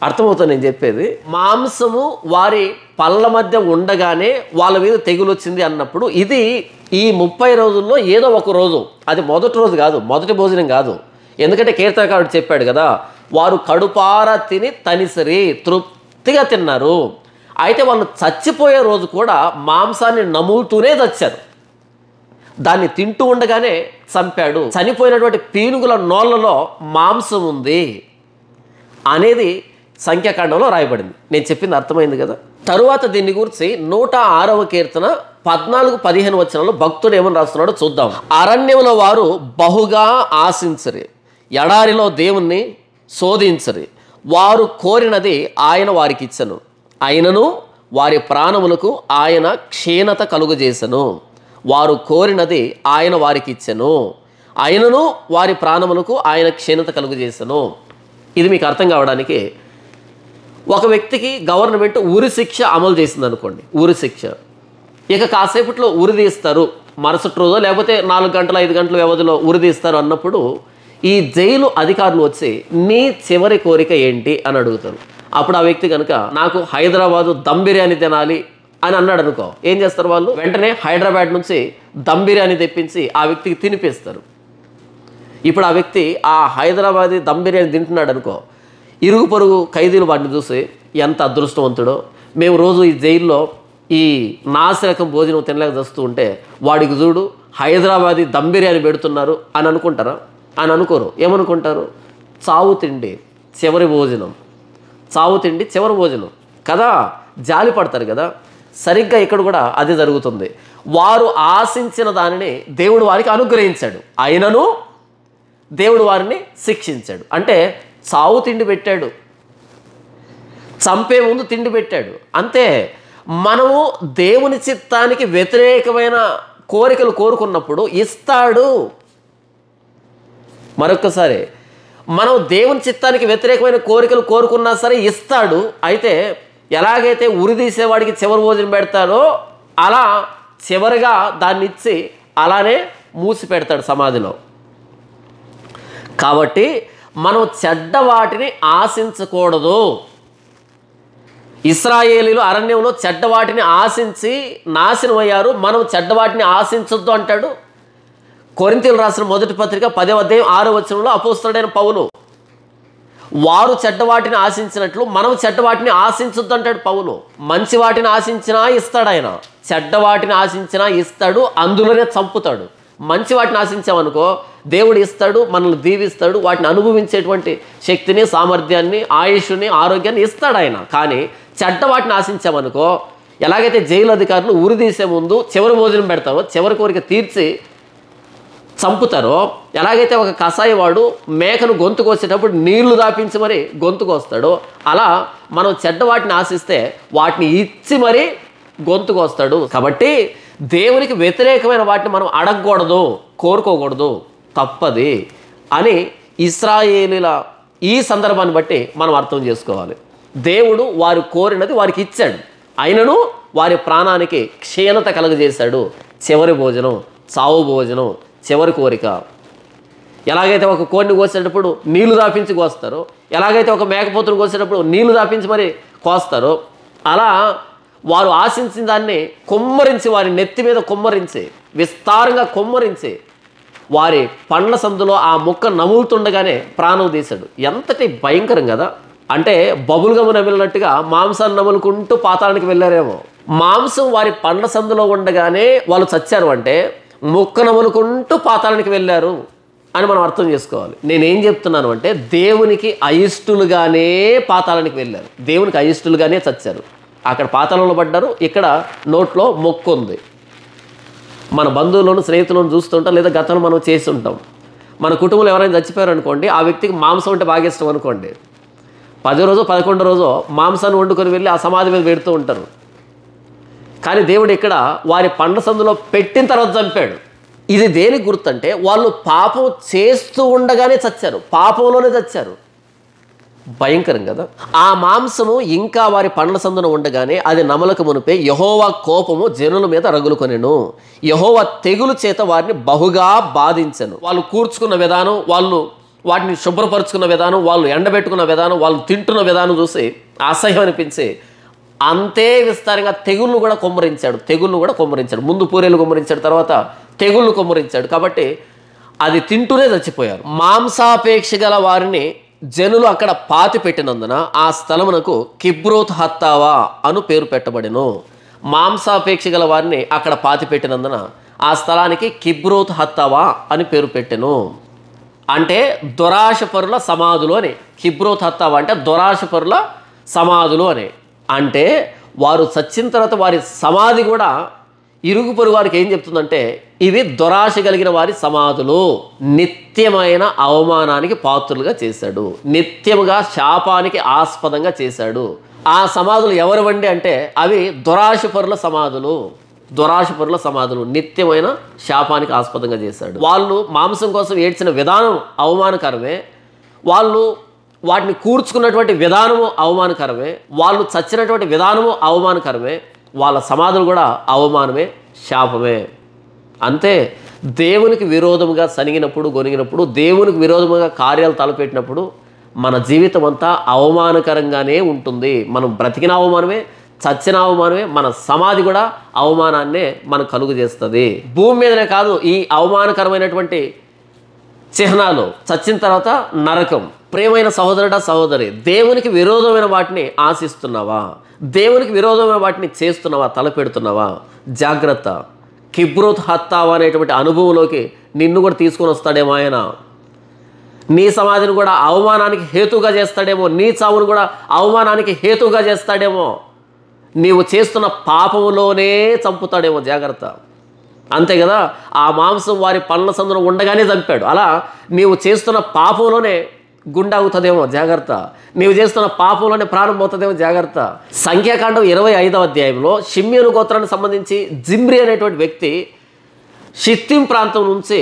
అర్థమవుతుంది నేను చెప్పేది. మాంసము వారి పళ్ళ మధ్య ఉండగానే వాళ్ళ మీద తెగులు వచ్చింది అన్నప్పుడు ఇది ఈ 30 రోజుల్లో ఏదో ఒక రోజు, అది మొదటి రోజు కాదు, మొదటి భోజనం కాదు. ఎందుకంటే కీర్తనకారుడు చెప్పాడు కదా, వారు కడుపారా తిని తనిసిరి తృప్తిగా తిన్నారు. అయితే వాళ్ళు చచ్చిపోయే రోజు కూడా మాంసాన్ని నములుతూనే చచ్చారు. దాన్ని తింటూ ఉండగానే చంపాడు. చనిపోయినటువంటి పీనుగుల నోళ్ళలో మాంసం ఉంది అనేది సంఖ్యాకాండంలో రాయబడింది. నేను చెప్పింది అర్థమైంది కదా. తరువాత దీన్ని గురించి 106వ కీర్తన 14-15 వచనంలో భక్తుడు ఏమని రాస్తున్నాడో చూద్దాం. అరణ్యంలో వారు బహుగా ఆశించరి, ఎడారిలో దేవుణ్ణి శోధించరి. వారు కోరినది ఆయన వారికి ఇచ్చను, అయినను వారి ప్రాణములకు ఆయన క్షీణత కలుగజేసెను. వారు కోరినది ఆయన వారికి ఇచ్చెను, అయినను వారి ప్రాణములకు ఆయన క్షీణత కలుగజేసెను. ఇది మీకు అర్థం కావడానికి, ఒక వ్యక్తికి గవర్నమెంట్ ఉరి శిక్ష అమలు చేసింది అనుకోండి. ఉరి శిక్ష ఇక కాసేపట్లో ఉరి తీస్తారు, మరుసటి రోజు లేకపోతే 4 గంటల 5 గంటల వ్యవధిలో ఉరి తీస్తారు అన్నప్పుడు ఈ జైలు అధికారులు వచ్చి నీ చివరి కోరిక ఏంటి అని అడుగుతారు. అప్పుడు ఆ వ్యక్తి కనుక నాకు హైదరాబాదు దమ్ బిర్యానీ తినాలి అని అన్నాడు అనుకో, ఏం చేస్తారు వాళ్ళు? వెంటనే హైదరాబాద్ నుంచి దమ్ బిర్యానీ తెప్పించి ఆ వ్యక్తికి తినిపిస్తారు. ఇప్పుడు ఆ వ్యక్తి ఆ హైదరాబాదీ దమ్ బిర్యానీ తింటున్నాడు అనుకో, ఇరుగు పొరుగు ఖైదీలు వాటిని చూసి ఎంత అదృష్టవంతుడో, మేము రోజు ఈ జైల్లో ఈ నాసిరకం భోజనం తినలేక వస్తూ ఉంటే వాడికి చూడు హైదరాబాదీ దమ్ బిర్యానీ పెడుతున్నారు అని అనుకుంటారా? అని అనుకోరు. ఏమనుకుంటారు? చావు తిండి చివరి భోజనం, చావు తిండి చివరి భోజనం కదా, జాలి పడతారు కదా. సరిగ్గా ఇక్కడ కూడా అదే జరుగుతుంది. వారు ఆశించిన దానిని దేవుడు వారికి అనుగ్రహించాడు, అయినను దేవుడు వారిని శిక్షించాడు. అంటే చావు తిండి పెట్టాడు, చంపే ముందు తిండి పెట్టాడు, అంతే. మనము దేవుని చిత్తానికి వ్యతిరేకమైన కోరికలు కోరుకున్నప్పుడు ఇస్తాడు. మరొక్కసారి, మనం దేవుని చిత్తానికి వ్యతిరేకమైన కోరికలు కోరుకున్నా సరే ఇస్తాడు. అయితే ఎలాగైతే ఉరి తీసేవాడికి చివరి భోజనం పెడతాడో అలా చివరిగా దాన్ని ఇచ్చి అలానే మూసి పెడతాడు సమాధిలో. కాబట్టి మనం చెడ్డ వాటిని ఆశించకూడదు. ఇశ్రాయేలీలు అరణ్యంలో చెడ్డ వాటిని ఆశించి నాశనం అయ్యారు. మనం చెడ్డ వాటిని ఆశించొద్దు అంటాడు. కొరింథీయులకు రాసిన మొదటి పత్రిక 10వ అధ్యాయం 6వ వచనంలో అపోస్తలుడైన పౌలు, వారు చెడ్డ వాటిని ఆశించినట్లు మనం చెడ్డ వాటిని ఆశించొద్దు అంటాడు పౌలు. మంచి వాటిని ఆశించినా ఇస్తాడు ఆయన, చెడ్డ వాటిని ఆశించినా ఇస్తాడు, అందులోనే చంపుతాడు. మంచి వాటిని ఆశించామనుకో దేవుడు ఇస్తాడు, మనల్ని దీవిస్తాడు, వాటిని అనుభవించేటువంటి శక్తిని, సామర్థ్యాన్ని, ఆయుష్ని, ఆరోగ్యాన్ని ఇస్తాడు ఆయన. కానీ చెడ్డ వాటిని ఆశించామనుకో, ఎలాగైతే జైలు అధికారులు ఉరి తీసే ముందు చివరి భోజనం పెడతారో, చివరి కోరిక తీర్చి చంపుతారో, ఎలాగైతే ఒక కషాయవాడు మేకను గొంతుకు వచ్చేటప్పుడు నీళ్లు దాపించి మరి గొంతుకు వస్తాడో, అలా మనం చెడ్డ వాటిని ఆశిస్తే వాటిని ఇచ్చి మరి గొంతుకు వస్తాడు. కాబట్టి దేవునికి వ్యతిరేకమైన వాటిని మనం అడగకూడదు, కోరుకోకూడదు, తప్పది అని ఇశ్రాయేలీల ఈ సందర్భాన్ని బట్టి మనం అర్థం చేసుకోవాలి. దేవుడు వారు కోరినది వారికి ఇచ్చాడు, అయినను వారి ప్రాణానికి క్షీణత కలుగజేశాడు. చివరి భోజనం, చావు భోజనం, చివరి కోరిక. ఎలాగైతే ఒక కోడిని కోసేటప్పుడు నీళ్లు దాపించి కోస్తారో, ఎలాగైతే ఒక మేకపోతును కోసేటప్పుడు నీళ్లు దాపించి మరి కోస్తారో, అలా వారు ఆశించిన దాన్ని కొమ్మరించి, వారి నెత్తి మీద కొమ్మరించి, విస్తారంగా కొమ్మరించి, వారి పండ్ల సందులో ఆ ముక్క నములుతుండగానే ప్రాణం తీశాడు. ఎంతటి భయంకరం కదా. అంటే బబుల్గము నమిలినట్టుగా మాంసాన్ని నములుకుంటూ పాతాళానికి వెళ్ళారేమో. మాంసం వారి పండ్ల సందులో ఉండగానే వాళ్ళు చచ్చారు అంటే ముక్క నములుకుంటూ పాతాళానికి వెళ్ళారు అని మనం అర్థం చేసుకోవాలి. నేనేం చెప్తున్నాను అంటే దేవునికి అయిష్టులుగానే పాతాళానికి వెళ్ళారు, దేవునికి అయిష్టులుగానే చచ్చారు. అక్కడ పాతాళంలో పడ్డారు, ఇక్కడ నోట్లో మొక్కు ఉంది. మన బంధువులను, స్నేహితులను చూస్తుంటాం, లేదా గతంలో మనం చేసి ఉంటాం. మన కుటుంబంలో ఎవరైనా చచ్చిపోయారు అనుకోండి, ఆ వ్యక్తికి మాంసం అంటే బాగా ఇష్టం అనుకోండి, 10వ రోజు 11వ రోజు మాంసాన్ని వండుకొని వెళ్ళి ఆ సమాధి మీద పెడుతూ ఉంటారు. కానీ దేవుడు ఇక్కడ వారి పండ్ల సందులో పెట్టిన తర్వాత చంపాడు. ఇది దేనికి గుర్తంటే వాళ్ళు పాపం చేస్తూ ఉండగానే చచ్చారు, పాపంలోనే చచ్చారు. భయంకరం కదా. ఆ మాంసము ఇంకా వారి పండ్ల సందున ఉండగానే అది నమలక మునిపే యెహోవా కోపము జనుల మీద రగులుకొనెను, యెహోవా తెగులు చేత వారిని బహుగా బాధించెను. వాళ్ళు కూర్చుకున్న విధానం, వాళ్ళు వాటిని శుభ్రపరుచుకున్న విధానం, వాళ్ళు ఎండబెట్టుకున్న విధానం, వాళ్ళు తింటున్న విధానం చూసి అసహ్యం అనిపించి అంతే విస్తారంగా తెగుళ్ళు కూడా కొమ్మరించాడు. ముందు పూరేలు కొమ్మరించాడు, తర్వాత తెగుళ్ళు కొమ్మరించాడు. కాబట్టి అది తింటూనే చచ్చిపోయారు. మాంసాపేక్ష గల వారిని జనులు అక్కడ పాతి పెట్టినందున ఆ స్థలమునకు కిబ్రోత్ హత్తావా అను పేరు పెట్టబడెను. మాంసాపేక్ష గల వారిని అక్కడ పాతి పెట్టినందున ఆ స్థలానికి కిబ్రోత్ హత్తావా అని పేరు పెట్టెను. అంటే దురాశపరుల సమాధులు అని. కిబ్రోత్ హత్తావా అంటే దురాశపరుల సమాధులు అని. అంటే వారు చచ్చిన తర్వాత వారి సమాధి కూడా ఇరుగు పొరుగు వారికి ఏం చెప్తుందంటే ఇవి దురాశ కలిగిన వారి సమాధులు, నిత్యమైన అవమానానికి పాత్రులుగా చేశాడు, నిత్యముగా శాపానికి ఆస్పదంగా చేశాడు. ఆ సమాధులు ఎవరివండి అంటే అవి దురాశపరుల సమాధులు, నిత్యమైన శాపానికి ఆస్పదంగా చేశాడు. వాళ్ళు మాంసం కోసం ఏడ్చిన విధానం అవమానకరమే, వాళ్ళు వాటిని కూర్చుకున్నటువంటి విధానము అవమానకరమే, వాళ్ళు చచ్చినటువంటి విధానము అవమానకరమే, వాళ్ళ సమాధులు కూడా అవమానమే, శాపమే. అంతే. దేవునికి విరోధముగా సనిగినప్పుడు, గొనిగినప్పుడు, దేవునికి విరోధముగా కార్యాలు తలపెట్టినప్పుడు మన జీవితం అంతా అవమానకరంగానే ఉంటుంది. మనం బ్రతికిన అవమానమే, చచ్చిన అవమానమే, మన సమాధి కూడా అవమానాన్నే మనకు కలుగు చేస్తుంది. భూమి మీదనే కాదు, ఈ అవమానకరమైనటువంటి చిహ్నాలు, చచ్చిన తర్వాత నరకం. ప్రియమైన సహోదరుడా సహోదరి, దేవునికి విరోధమైన వాటిని ఆశిస్తున్నావా? దేవునికి విరోధమైన వాటిని చేస్తున్నావా? తలపెడుతున్నావా? జాగ్రత్త. కిబ్రోత్ హత్తావా అనేటువంటి అనుభవంలోకి నిన్ను కూడా తీసుకొని వస్తాడేమో ఆయన. నీ సమాధిని కూడా అవమానానికి హేతుగా చేస్తాడేమో. నీ చావును కూడా అవమానానికి హేతుగా చేస్తాడేమో. నీవు చేస్తున్న పాపములోనే చంపుతాడేమో. జాగ్రత్త. అంతే కదా, ఆ మాంసం వారి పళ్ళ సందున ఉండగానే చంపాడు. అలా నీవు చేస్తున్న పాపంలోనే గుండె ఆగుతుందేమో. జాగ్రత్త. నీవు చేస్తున్న పాపంలోనే ప్రాణం పోతుందేమో. జాగ్రత్త. సంఖ్యాకాండం 25వ అధ్యాయంలో షిమ్యోను గోత్రానికి సంబంధించి జిమ్రి అనేటువంటి వ్యక్తి షిత్తిం ప్రాంతం నుంచి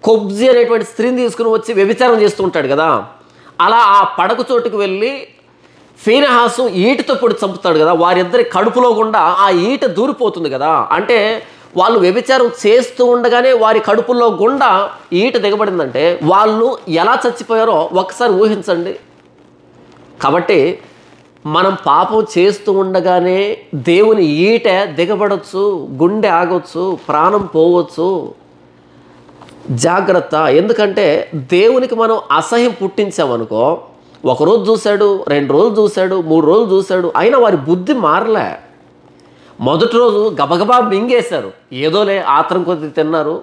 కొబ్జి అనేటువంటి స్త్రీని తీసుకుని వచ్చి వ్యభిచారం చేస్తూ ఉంటాడు కదా. అలా ఆ పడకు చోటుకు వెళ్ళి ఫీనెహాసు ఈటతో పొడి చంపుతాడు కదా. వారిద్దరి కడుపులో గుండా ఆ ఈట దూరిపోతుంది కదా. అంటే వాళ్ళు వ్యభిచారం చేస్తూ ఉండగానే వారి కడుపుల్లో గుండా ఈట దిగబడిందంటే వాళ్ళు ఎలా చచ్చిపోయారో ఒక్కసారి ఊహించండి. కాబట్టి మనం పాపం చేస్తూ ఉండగానే దేవుని ఈట దిగబడవచ్చు, గుండె ఆగొచ్చు, ప్రాణం పోవచ్చు. జాగ్రత్త. ఎందుకంటే దేవునికి మనం అసహ్యం పుట్టించామనుకో, ఒకరోజు చూశాడు, 2 రోజులు చూశాడు, 3 రోజులు చూశాడు, అయినా వారి బుద్ధి మారలే. మొదటి రోజు గబగబా మింగేశారు, ఏదోలే ఆత్రం కొద్ది తిన్నారు,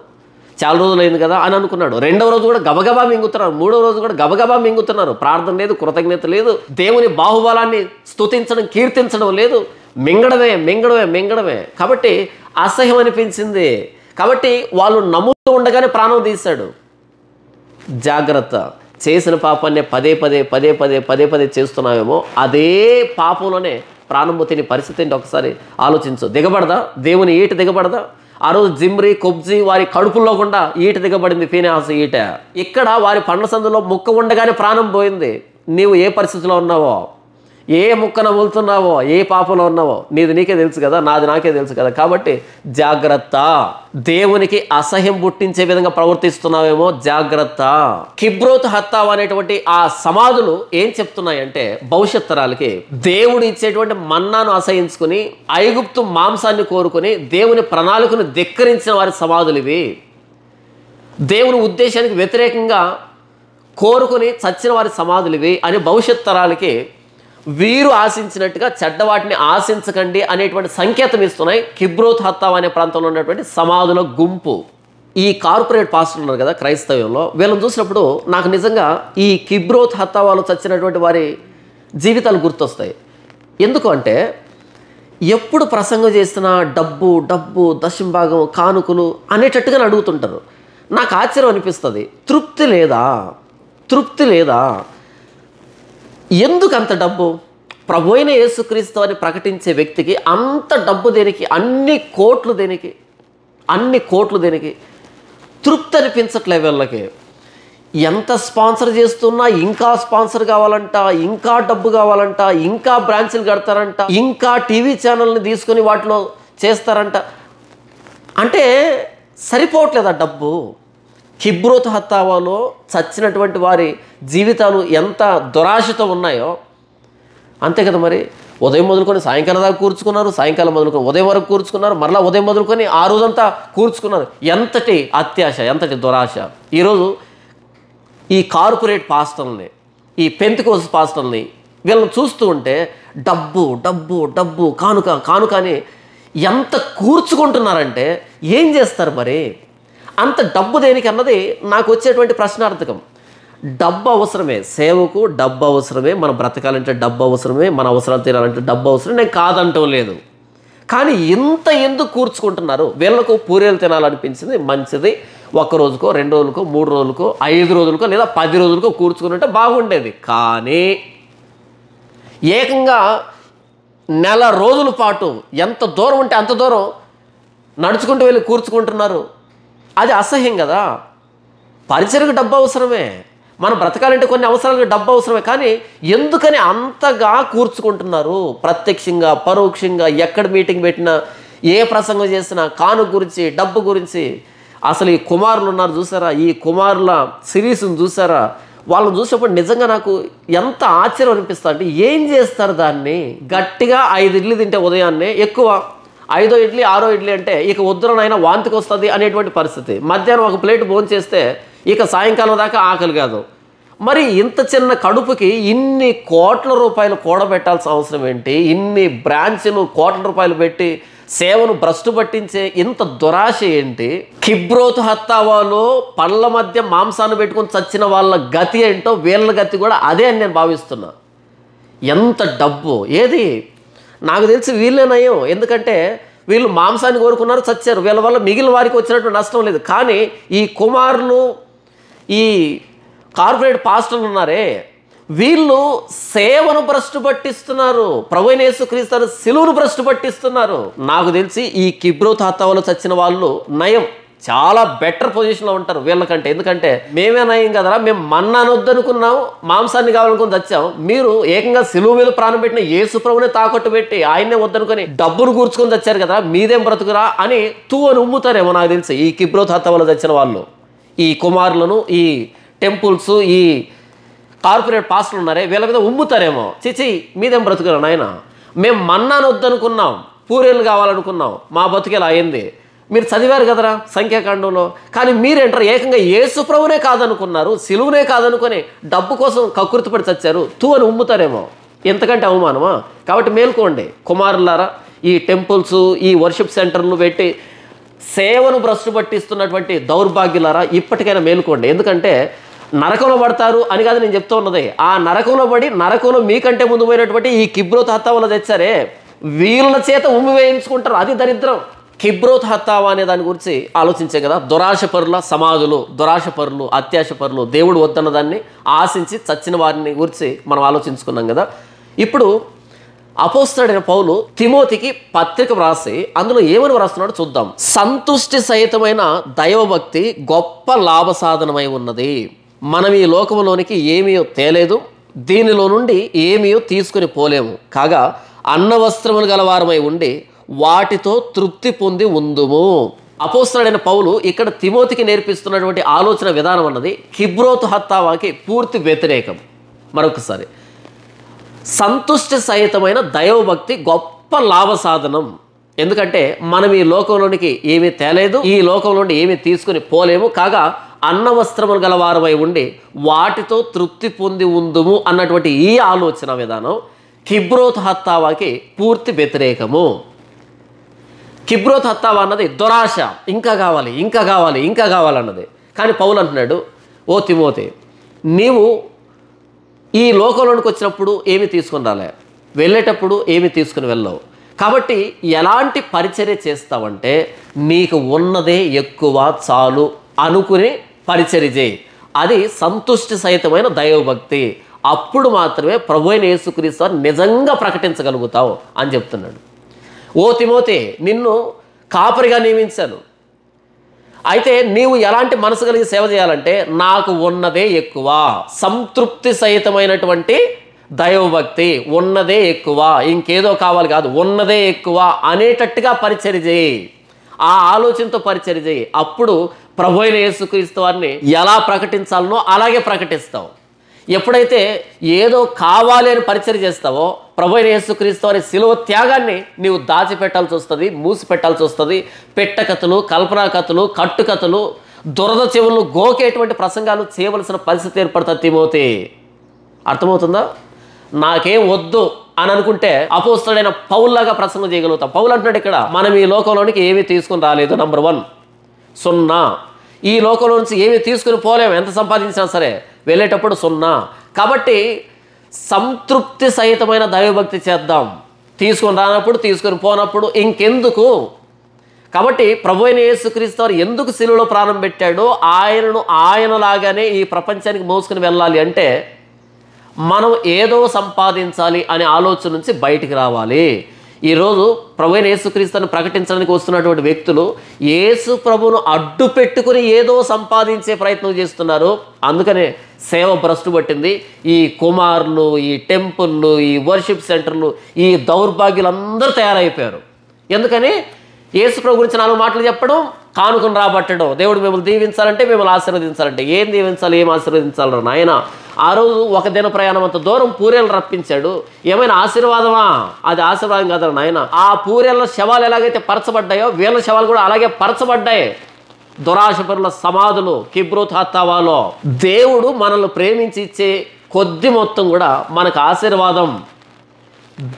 చాలా రోజులు అయింది కదా అని అనుకున్నాడు. 2వ రోజు కూడా గబగబా మింగుతున్నారు, 3వ రోజు కూడా గబగబా మింగుతున్నారు. ప్రార్థన లేదు, కృతజ్ఞత లేదు, దేవుని బాహుబలాన్ని స్తుతించడం, కీర్తించడం లేదు. మింగడమే మింగడమే మింగడమే. కాబట్టి అసహ్యం అనిపించింది. కాబట్టి వాళ్ళు నమ్ముతూ ఉండగానే ప్రాణం తీశాడు. జాగ్రత్త. చేసిన పాపాన్ని పదే పదే చేస్తున్నావేమో, అదే పాపంలోనే ప్రాణం తిని పరిస్థితి ఏంటి ఒకసారి ఆలోచించు. దిగబడదా? దేవుని ఈట దిగబడదా? ఆ రోజు జిమ్రి, కొబ్జి వారి కడుపుల్లో గుండా ఈట దిగబడింది, ఫీనెహాసు ఈట. ఇక్కడ వారి పండ్ల సందులో ముక్క ఉండగానే ప్రాణం పోయింది. నీవు ఏ పరిస్థితిలో ఉన్నావో, ఏ ముక్కన వెళ్తున్నావో, ఏ పాపంలో ఉన్నావో నీది నీకే తెలుసు కదా, నాది నాకే తెలుసు కదా. కాబట్టి జాగ్రత్త. దేవునికి అసహ్యం పుట్టించే విధంగా ప్రవర్తిస్తున్నావేమో. జాగ్రత్త. కిబ్రోత్ హత్తావా అనేటువంటి ఆ సమాధులు ఏం చెప్తున్నాయంటే, భవిష్యత్ తరాలకి దేవుడు ఇచ్చేటువంటి మన్నాను అసహించుకుని ఐగుప్తు మాంసాన్ని కోరుకుని దేవుని ప్రణాళికను ధిక్కరించిన వారి సమాధులు ఇవి. దేవుని ఉద్దేశానికి వ్యతిరేకంగా కోరుకుని చచ్చిన వారి సమాధులు ఇవి అని భవిష్యత్ తరాలకి వీరు ఆశించినట్టుగా చెడ్డవాటిని ఆశించకండి అనేటువంటి సంకేతం ఇస్తున్నాయి కిబ్రోత్ హత్తావా అనే ప్రాంతంలో ఉన్నటువంటి సమాధుల గుంపు. ఈ కార్పొరేట్ పాస్టర్లు ఉన్నారు కదా క్రైస్తవ్యంలో, వీళ్ళని చూసినప్పుడు నాకు నిజంగా ఈ కిబ్రోత్ హత్తావాలో చచ్చినటువంటి వారి జీవితాలు గుర్తొస్తాయి. ఎందుకు అంటే ఎప్పుడు ప్రసంగం చేసినా డబ్బు డబ్బు, దశంభాగం, కానుకలు అనేటట్టుగా అడుగుతుంటారు. నాకు ఆశ్చర్యం అనిపిస్తుంది. తృప్తి లేదా? ఎందుకు అంత డబ్బు? ప్రభు అయిన యేసుక్రీస్తు అని ప్రకటించే వ్యక్తికి అంత డబ్బు దేనికి? అన్ని కోట్లు దేనికి? తృప్తి అనిపించట్లే వీళ్ళకి. ఎంత స్పాన్సర్ చేస్తున్నా ఇంకా స్పాన్సర్ కావాలంట, ఇంకా డబ్బు కావాలంట, ఇంకా బ్రాంచ్లు కడతారంట, ఇంకా టీవీ ఛానల్ని తీసుకొని వాటిలో చేస్తారంట. అంటే సరిపోవట్లేదు ఆ డబ్బు. కిబ్రోత్ హత్తావాలో చచ్చినటువంటి వారి జీవితాలు ఎంత దురాశతో ఉన్నాయో అంతే కదా. మరి ఉదయం మొదలుకొని సాయంకాలం దాకా కూర్చుకున్నారు, సాయంకాలం మొదలుకొని ఉదయం వరకు కూర్చుకున్నారు, మరలా ఉదయం మొదలుకొని ఆ రోజంతా కూర్చుకున్నారు. ఎంతటి అత్యాశ, ఎంతటి దురాశ. ఈరోజు ఈ కార్పొరేట్ పాస్టర్ని, ఈ పెంతెకోస్తు పాస్టర్ని వీళ్ళని చూస్తూ ఉంటే డబ్బు డబ్బు డబ్బు, కానుక అని ఎంత కూర్చుకుంటున్నారంటే ఏం చేస్తారు మరి? అంత డబ్బు దేనికి అన్నది నాకు వచ్చేటువంటి ప్రశ్నార్థకం. డబ్బు అవసరమే, సేవకు డబ్బు అవసరమే, మనం బ్రతకాలంటే డబ్బు అవసరమే, మన అవసరాలు తీరాలంటే డబ్బు అవసరం, నేను కాదంటం లేదు. కానీ ఇంత ఎందుకు కూర్చుకుంటున్నారు? వీళ్ళకు పూరీలు తినాలనిపించింది, మంచిది. 1 రోజుకో 2 రోజులకో 3 రోజులకో 5 రోజులకో లేదా 10 రోజులకో కూర్చుకుని ఉంటే బాగుండేది. కానీ ఏకంగా నెల రోజుల పాటు ఎంత దూరం ఉంటే అంత దూరం నడుచుకుంటూ వెళ్ళి కూర్చుకుంటున్నారు. అది అసహ్యం కదా. పరిచయకు డబ్బు అవసరమే, మనం బ్రతకాలంటే కొన్ని అవసరాలకు డబ్బు అవసరమే. కానీ ఎందుకని అంతగా కూర్చుకుంటున్నారు? ప్రత్యక్షంగా పరోక్షంగా ఎక్కడ మీటింగ్ పెట్టినా, ఏ ప్రసంగం చేసినా కాను గురించి, డబ్బు గురించి. అసలు ఈ కుమారులు ఉన్నారు చూసారా, ఈ కుమారుల సిరీస్ని చూసారా? వాళ్ళని చూసినప్పుడు నిజంగా నాకు ఎంత ఆశ్చర్యం అనిపిస్తుంది అంటే, ఏం చేస్తారు దాన్ని? గట్టిగా 5 ఇడ్లీ తింటే ఉదయాన్నే ఎక్కువ, 5వ ఇడ్లీ 6వ ఇడ్లీ అంటే ఇక వద్దురనైనా వాంతికి వస్తుంది అనేటువంటి పరిస్థితి. మధ్యాహ్నం 1 ప్లేట్ భోజనం చేస్తే ఇక సాయంకాలం దాకా ఆకలి కాదు. మరి ఇంత చిన్న కడుపుకి ఇన్ని కోట్ల రూపాయలు కూడబెట్టాల్సిన అవసరం ఏంటి? ఇన్ని బ్రాంచ్లు కోట్ల రూపాయలు పెట్టి సేవను భ్రష్టు పట్టించే ఇంత దురాశ ఏంటి? కిబ్రోతు హత్తావాలో పళ్ళ మధ్య మాంసాన్ని పెట్టుకొని చచ్చిన వాళ్ళ గతి ఏంటో వీళ్ళ గతి కూడా అదే అని నేను భావిస్తున్నా. ఎంత డబ్బు ఏది నాకు తెలిసి వీళ్ళే నయం. ఎందుకంటే వీళ్ళు మాంసాన్ని కోరుకున్నారు, చచ్చారు. వీళ్ళ వల్ల మిగిలిన వారికి వచ్చినట్టు నష్టం లేదు. కానీ ఈ కుమారులు, ఈ కార్పొరేట్ పాస్టర్లు ఉన్నారే, వీళ్ళు సేవను భ్రష్టు పట్టిస్తున్నారు. ప్రభువైన యేసుక్రీస్తు సిలువను భ్రష్టు పట్టిస్తున్నారు. నాకు తెలిసి ఈ కిబ్రోతు హత్తావాలో చచ్చిన వాళ్ళు నయం, చాలా బెటర్ పొజిషన్లో ఉంటారు వీళ్ళకంటే. ఎందుకంటే మేమే నయం కదరా, మేము మన్నాను వద్దనుకున్నాం, మాంసాన్ని కావాలనుకుని చచ్చాం. మీరు ఏకంగా సిలువ మీద ప్రాణం పెట్టిన యేసు ప్రభునే తాకట్టు పెట్టి ఆయన్నే వద్దనుకొని డబ్బును కూర్చుకొని చచ్చారు కదా, మీదేం బ్రతుకురా అని అని ఉమ్ముతారేమో నాకు తెలిసి ఈ కిబ్రోతు హత్తావాలో చచ్చిన వాళ్ళు. ఈ కుమారులను, ఈ టెంపుల్స్, ఈ కార్పొరేట్ పాస్టర్లు ఉన్నారే వీళ్ళ మీద ఉమ్ముతారేమో. చిచి మీదేం బ్రతుకురా నాయన, మేము మన్నాను వద్దనుకున్నాం, పూరేళ్ళు కావాలనుకున్నాం, మా బతుకేలా అయింది. మీరు చదివారు కదరా సంఖ్యాకాండంలో. కానీ మీరేంటారు ఏకంగా యేసు ప్రభునే కాదనుకున్నారు, సిలువనే కాదనుకొని డబ్బు కోసం కకృతిపడి చచ్చారు అని ఉమ్ముతారేమో. ఎంతకంటే అవమానమా? కాబట్టి మేల్కోండి కుమారులారా, ఈ టెంపుల్స్, ఈ వర్షిప్ సెంటర్లు పెట్టి సేవను భ్రష్టు పట్టిస్తున్నటువంటి దౌర్భాగ్యులారా, ఇప్పటికైనా మేలుకోండి. ఎందుకంటే నరకంలో పడతారు అని కాదు నేను చెప్తూ ఉన్నది. ఆ నరకంలో పడి నరకంలో మీకంటే ముందు పోయినటువంటి ఈ కిబ్రోతు హత్తావాలో తెచ్చారే, వీళ్ళ చేత ఉమ్మి వేయించుకుంటారు. అది దరిద్రం. కిబ్రోతు హత్తావా అనే దాని గురించి ఆలోచించే కదా. దురాశపరుల సమాధులు, దురాశపరులు, అత్యాశపరులు, దేవుడు వద్దన్న దాన్ని ఆశించి చచ్చిన వారిని గురించి మనం ఆలోచించుకున్నాం కదా. ఇప్పుడు అపోస్తలుడైన పౌలు తిమోతికి పత్రిక వ్రాసి అందులో ఏమని వ్రాస్తున్నాడో చూద్దాం. సంతుష్టి సహితమైన దైవభక్తి గొప్ప లాభ సాధనమై ఉన్నది. మనం ఈ లోకంలోనికి ఏమీ తేలేదు, దీనిలో నుండి ఏమీ తీసుకుని పోలేము. కాగా అన్న వస్త్రములు గలవారమై ఉండి వాటితో తృప్తి పొంది ఉందుము. అపోస్తలుడైన పౌలు ఇక్కడ తిమోతికి నేర్పిస్తున్నటువంటి ఆలోచన విధానం అన్నది కిబ్రోతు హత్తావాకి పూర్తి వ్యతిరేకం. మరొకసారి, సంతుష్టి సహితమైన దైవభక్తి గొప్ప లాభ సాధనం. ఎందుకంటే మనం ఈ లోకంలోనికి ఏమీ తేలేదు, ఈ లోకంలో నుండి ఏమీ తీసుకుని పోలేము. కాగా అన్న వస్త్రములు గలవారమై ఉండి వాటితో తృప్తి పొంది ఉందుము అన్నటువంటి ఈ ఆలోచన విధానం కిబ్రోతు హత్తావాకి పూర్తి వ్యతిరేకము. కిబ్రోతు హత్తావా అన్నది దురాశ, ఇంకా కావాలి, ఇంకా కావాలి, ఇంకా కావాలన్నది. కానీ పౌలు అంటున్నాడు, ఓ తిమోతి, నీవు ఈ లోకంలోనికి వచ్చినప్పుడు ఏమి తీసుకుని రాలే, వెళ్ళేటప్పుడు ఏమి తీసుకుని వెళ్ళవు. కాబట్టి ఎలాంటి పరిచర్య చేస్తావంటే నీకు ఉన్నదే ఎక్కువ చాలు అనుకుని పరిచర్య చేయి. అది సంతుష్టి సహితమైన దైవభక్తి. అప్పుడు మాత్రమే ప్రభువైన యేసుక్రీస్తు నిజంగా ప్రకటించగలుగుతావు అని చెప్తున్నాడు. ఓ తిమోతి, నిన్ను కాపరిగా నియమించాను. అయితే నీవు ఎలాంటి మనసు కలిగి సేవ చేయాలంటే నాకు ఉన్నదే ఎక్కువ, సంతృప్తి సహితమైనటువంటి దైవభక్తి, ఉన్నదే ఎక్కువ, ఇంకేదో కావాలి కాదు, ఉన్నదే ఎక్కువ అనేటట్టుగా పరిచర్య చేయి. ఆ ఆలోచనతో పరిచర్య చేయి. అప్పుడు ప్రభువైన యేసుక్రీస్తు వారిని ఎలా ప్రకటించాలనో అలాగే ప్రకటిస్తావు. ఎప్పుడైతే ఏదో కావాలి అని పరిచర్య చేస్తావో ప్రభువైన యేసుక్రీస్తు వారి శిలువ త్యాగాన్ని నీవు దాచిపెట్టాల్సి వస్తుంది, మూసిపెట్టాల్సి వస్తుంది. పెట్టకథలు, కల్పనా కథలు, కట్టుకథలు, దురద చెవులను గోకేటువంటి ప్రసంగాలు చేయవలసిన పరిస్థితి ఏర్పడుతుంది. తిమోతి, అర్థమవుతుందా? నాకేం వద్దు అని అనుకుంటే అపోస్తలుడైన పౌల్లాగా ప్రసంగం చేయగలుగుతాం. పౌలు అంటున్నాడు ఇక్కడ, మనం ఈ లోకంలోనికి ఏమీ తీసుకుని రాలేదు. నంబర్ 1 0. ఈ లోకంలో నుంచి ఏమీ తీసుకుని పోలేము, ఎంత సంపాదించినా సరే. వెళ్ళేటప్పుడు 0. కాబట్టి సంతృప్తి సహితమైన దైవభక్తి చేద్దాం. తీసుకొని రానప్పుడు, తీసుకొని పోనప్పుడు ఇంకెందుకు. కాబట్టి ప్రభువైన యేసుక్రీస్తు వారు ఎందుకు సిలువలో ప్రాణం పెట్టాడో ఆయనను ఆయనలాగానే ఈ ప్రపంచానికి మోసుకుని వెళ్ళాలి అంటే మనం ఏదో సంపాదించాలి అనే ఆలోచన నుంచి బయటికి రావాలి. ఈరోజు ప్రభువైన యేసుక్రీస్తుని ప్రకటించడానికి వస్తున్నటువంటి వ్యక్తులు యేసు ప్రభువును అడ్డు పెట్టుకుని ఏదో సంపాదించే ప్రయత్నం చేస్తున్నారు. అందుకనే సేవ భ్రష్టు పట్టింది. ఈ కుమారులు, ఈ టెంపుల్లు, ఈ వర్షిప్ సెంటర్లు, ఈ దౌర్భాగ్యులందరూ తయారైపోయారు. ఎందుకని యేసు ప్రభు గురించి 4 మాటలు చెప్పడం, కానుకను రాబట్టడం. దేవుడు మిమ్మల్ని దీవించాలంటే, మిమ్మల్ని ఆశీర్వదించాలంటే. ఏం దీవించాలి, ఏం ఆశీర్వదించాలరా నాయన? ఆ రోజు ఒక దిన ప్రయాణం అంత దూరం పూరేలు రప్పించాడు. ఏమైనా ఆశీర్వాదమా? అది ఆశీర్వాదం కాదు నాయన. ఆ పూరేళ్ళ శవాలు ఎలాగైతే పరచబడ్డాయో వీళ్ళ శవాలు కూడా అలాగే పరచబడ్డాయి. దురాశపరుల సమాధులు కిబ్రోత్ హత్తావాలో. దేవుడు మనల్ని ప్రేమించి ఇచ్చే కొద్ది మొత్తం కూడా మనకు ఆశీర్వాదం.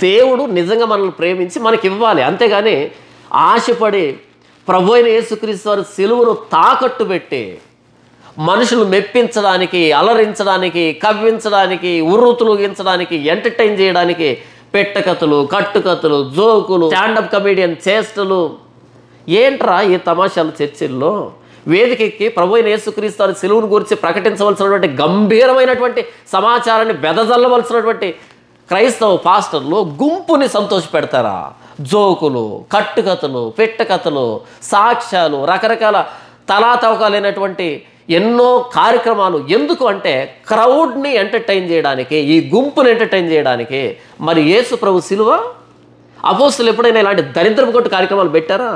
దేవుడు నిజంగా మనల్ని ప్రేమించి మనకి ఇవ్వాలి. అంతేగాని ఆశపడి ప్రభు అయిన యేసుక్రీస్తు వారి సిలువను తాకట్టు పెట్టి మనుషులు మెప్పించడానికి, అలరించడానికి, కవ్వించడానికి, ఉర్రుతులుగించడానికి, ఎంటర్టైన్ చేయడానికి పెట్టకథలు, కట్టుకథలు, జోకులు, స్టాండప్ కమేడియన్ చేష్టలు, ఏంట్రా ఈ తమాషాలు చర్చిల్లో? వేదికెక్కి ప్రభు అయిన యేసుక్రీస్తు వారి సిలువను గురించి ప్రకటించవలసినటువంటి గంభీరమైనటువంటి సమాచారాన్ని వెదజల్లవలసినటువంటి క్రైస్తవ పాస్టర్లు గుంపుని సంతోషపెడతారా? జోకులు, కట్టుకథలు, పెట్టకథలు, సాక్ష్యాలు, రకరకాల తలాతవకాలైనటువంటి ఎన్నో కార్యక్రమాలు. ఎందుకు అంటే క్రౌడ్ని ఎంటర్టైన్ చేయడానికి, ఈ గుంపుని ఎంటర్టైన్ చేయడానికి. మరి యేసు ప్రభు సిలువ, అపోస్తలులు ఎప్పుడైనా ఇలాంటి దరిద్రపు కొట్టు కార్యక్రమాలు పెట్టారా?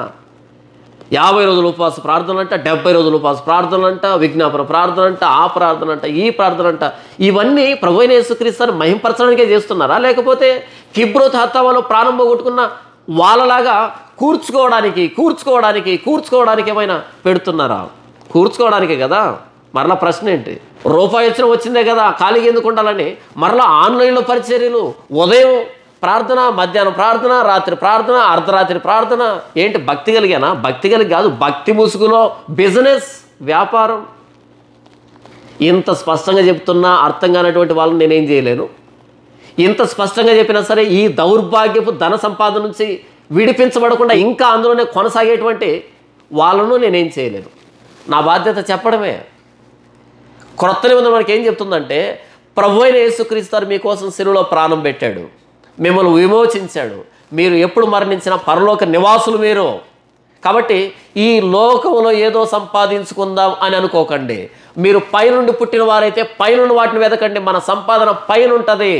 50 రోజుల ఉపవాస ప్రార్థనలు అంట, 70 రోజుల ఉపవాస ప్రార్థనలు అంట, విజ్ఞాపన ప్రార్థన అంట, ఆ ప్రార్థన అంట, ఈ ప్రార్థన అంట. ఇవన్నీ ప్రభు అయిన యేసుక్రీస్తుని మహింపరచడానికే చేస్తున్నారా? లేకపోతే కిబ్రోత్ హత్తావాలో ప్రాణం పోగొట్టుకున్న వాళ్ళలాగా కూర్చుకోవడానికి ఏమైనా పెడుతున్నారా? కూర్చుకోవడానికే కదా. మరలా ప్రశ్న ఏంటి? రూపాయి వచ్చిందే కదా, ఖాళీగా ఎందుకు ఉండాలని మరలా ఆన్లైన్లో పరిచర్యలు, ఉదయం ప్రార్థన, మధ్యాహ్నం ప్రార్థన, రాత్రి ప్రార్థన, అర్ధరాత్రి ప్రార్థన. ఏంటి భక్తి కలిగానా? భక్తి కలిగి కాదు, భక్తి ముసుగులో బిజినెస్, వ్యాపారం. ఇంత స్పష్టంగా చెప్తున్నా అర్థం కానటువంటి వాళ్ళని నేనేం చేయలేను. ఇంత స్పష్టంగా చెప్పినా సరే ఈ దౌర్భాగ్యపు ధన సంపాదన నుంచి విడిపించబడకుండా ఇంకా అందులోనే కొనసాగేటువంటి వాళ్ళను నేనేం చేయలేను. నా బాధ్యత చెప్పడమే. క్రొత్త నిబంధన మనకి ఏం చెప్తుందంటే, ప్రభు అయిన యేసుక్రీస్తు మీకోసం సిలువలో ప్రాణం పెట్టాడు, మిమ్మల్ని విమోచించాడు. మీరు ఎప్పుడు మరణించినా పరలోక నివాసులు మీరు. కాబట్టి ఈ లోకంలో ఏదో సంపాదించుకుందాం అని అనుకోకండి. మీరు పైనుండి పుట్టిన వారైతే పైనుండి వాటిని వెతకండి. మన సంపాదన పైన ఉంటుంది.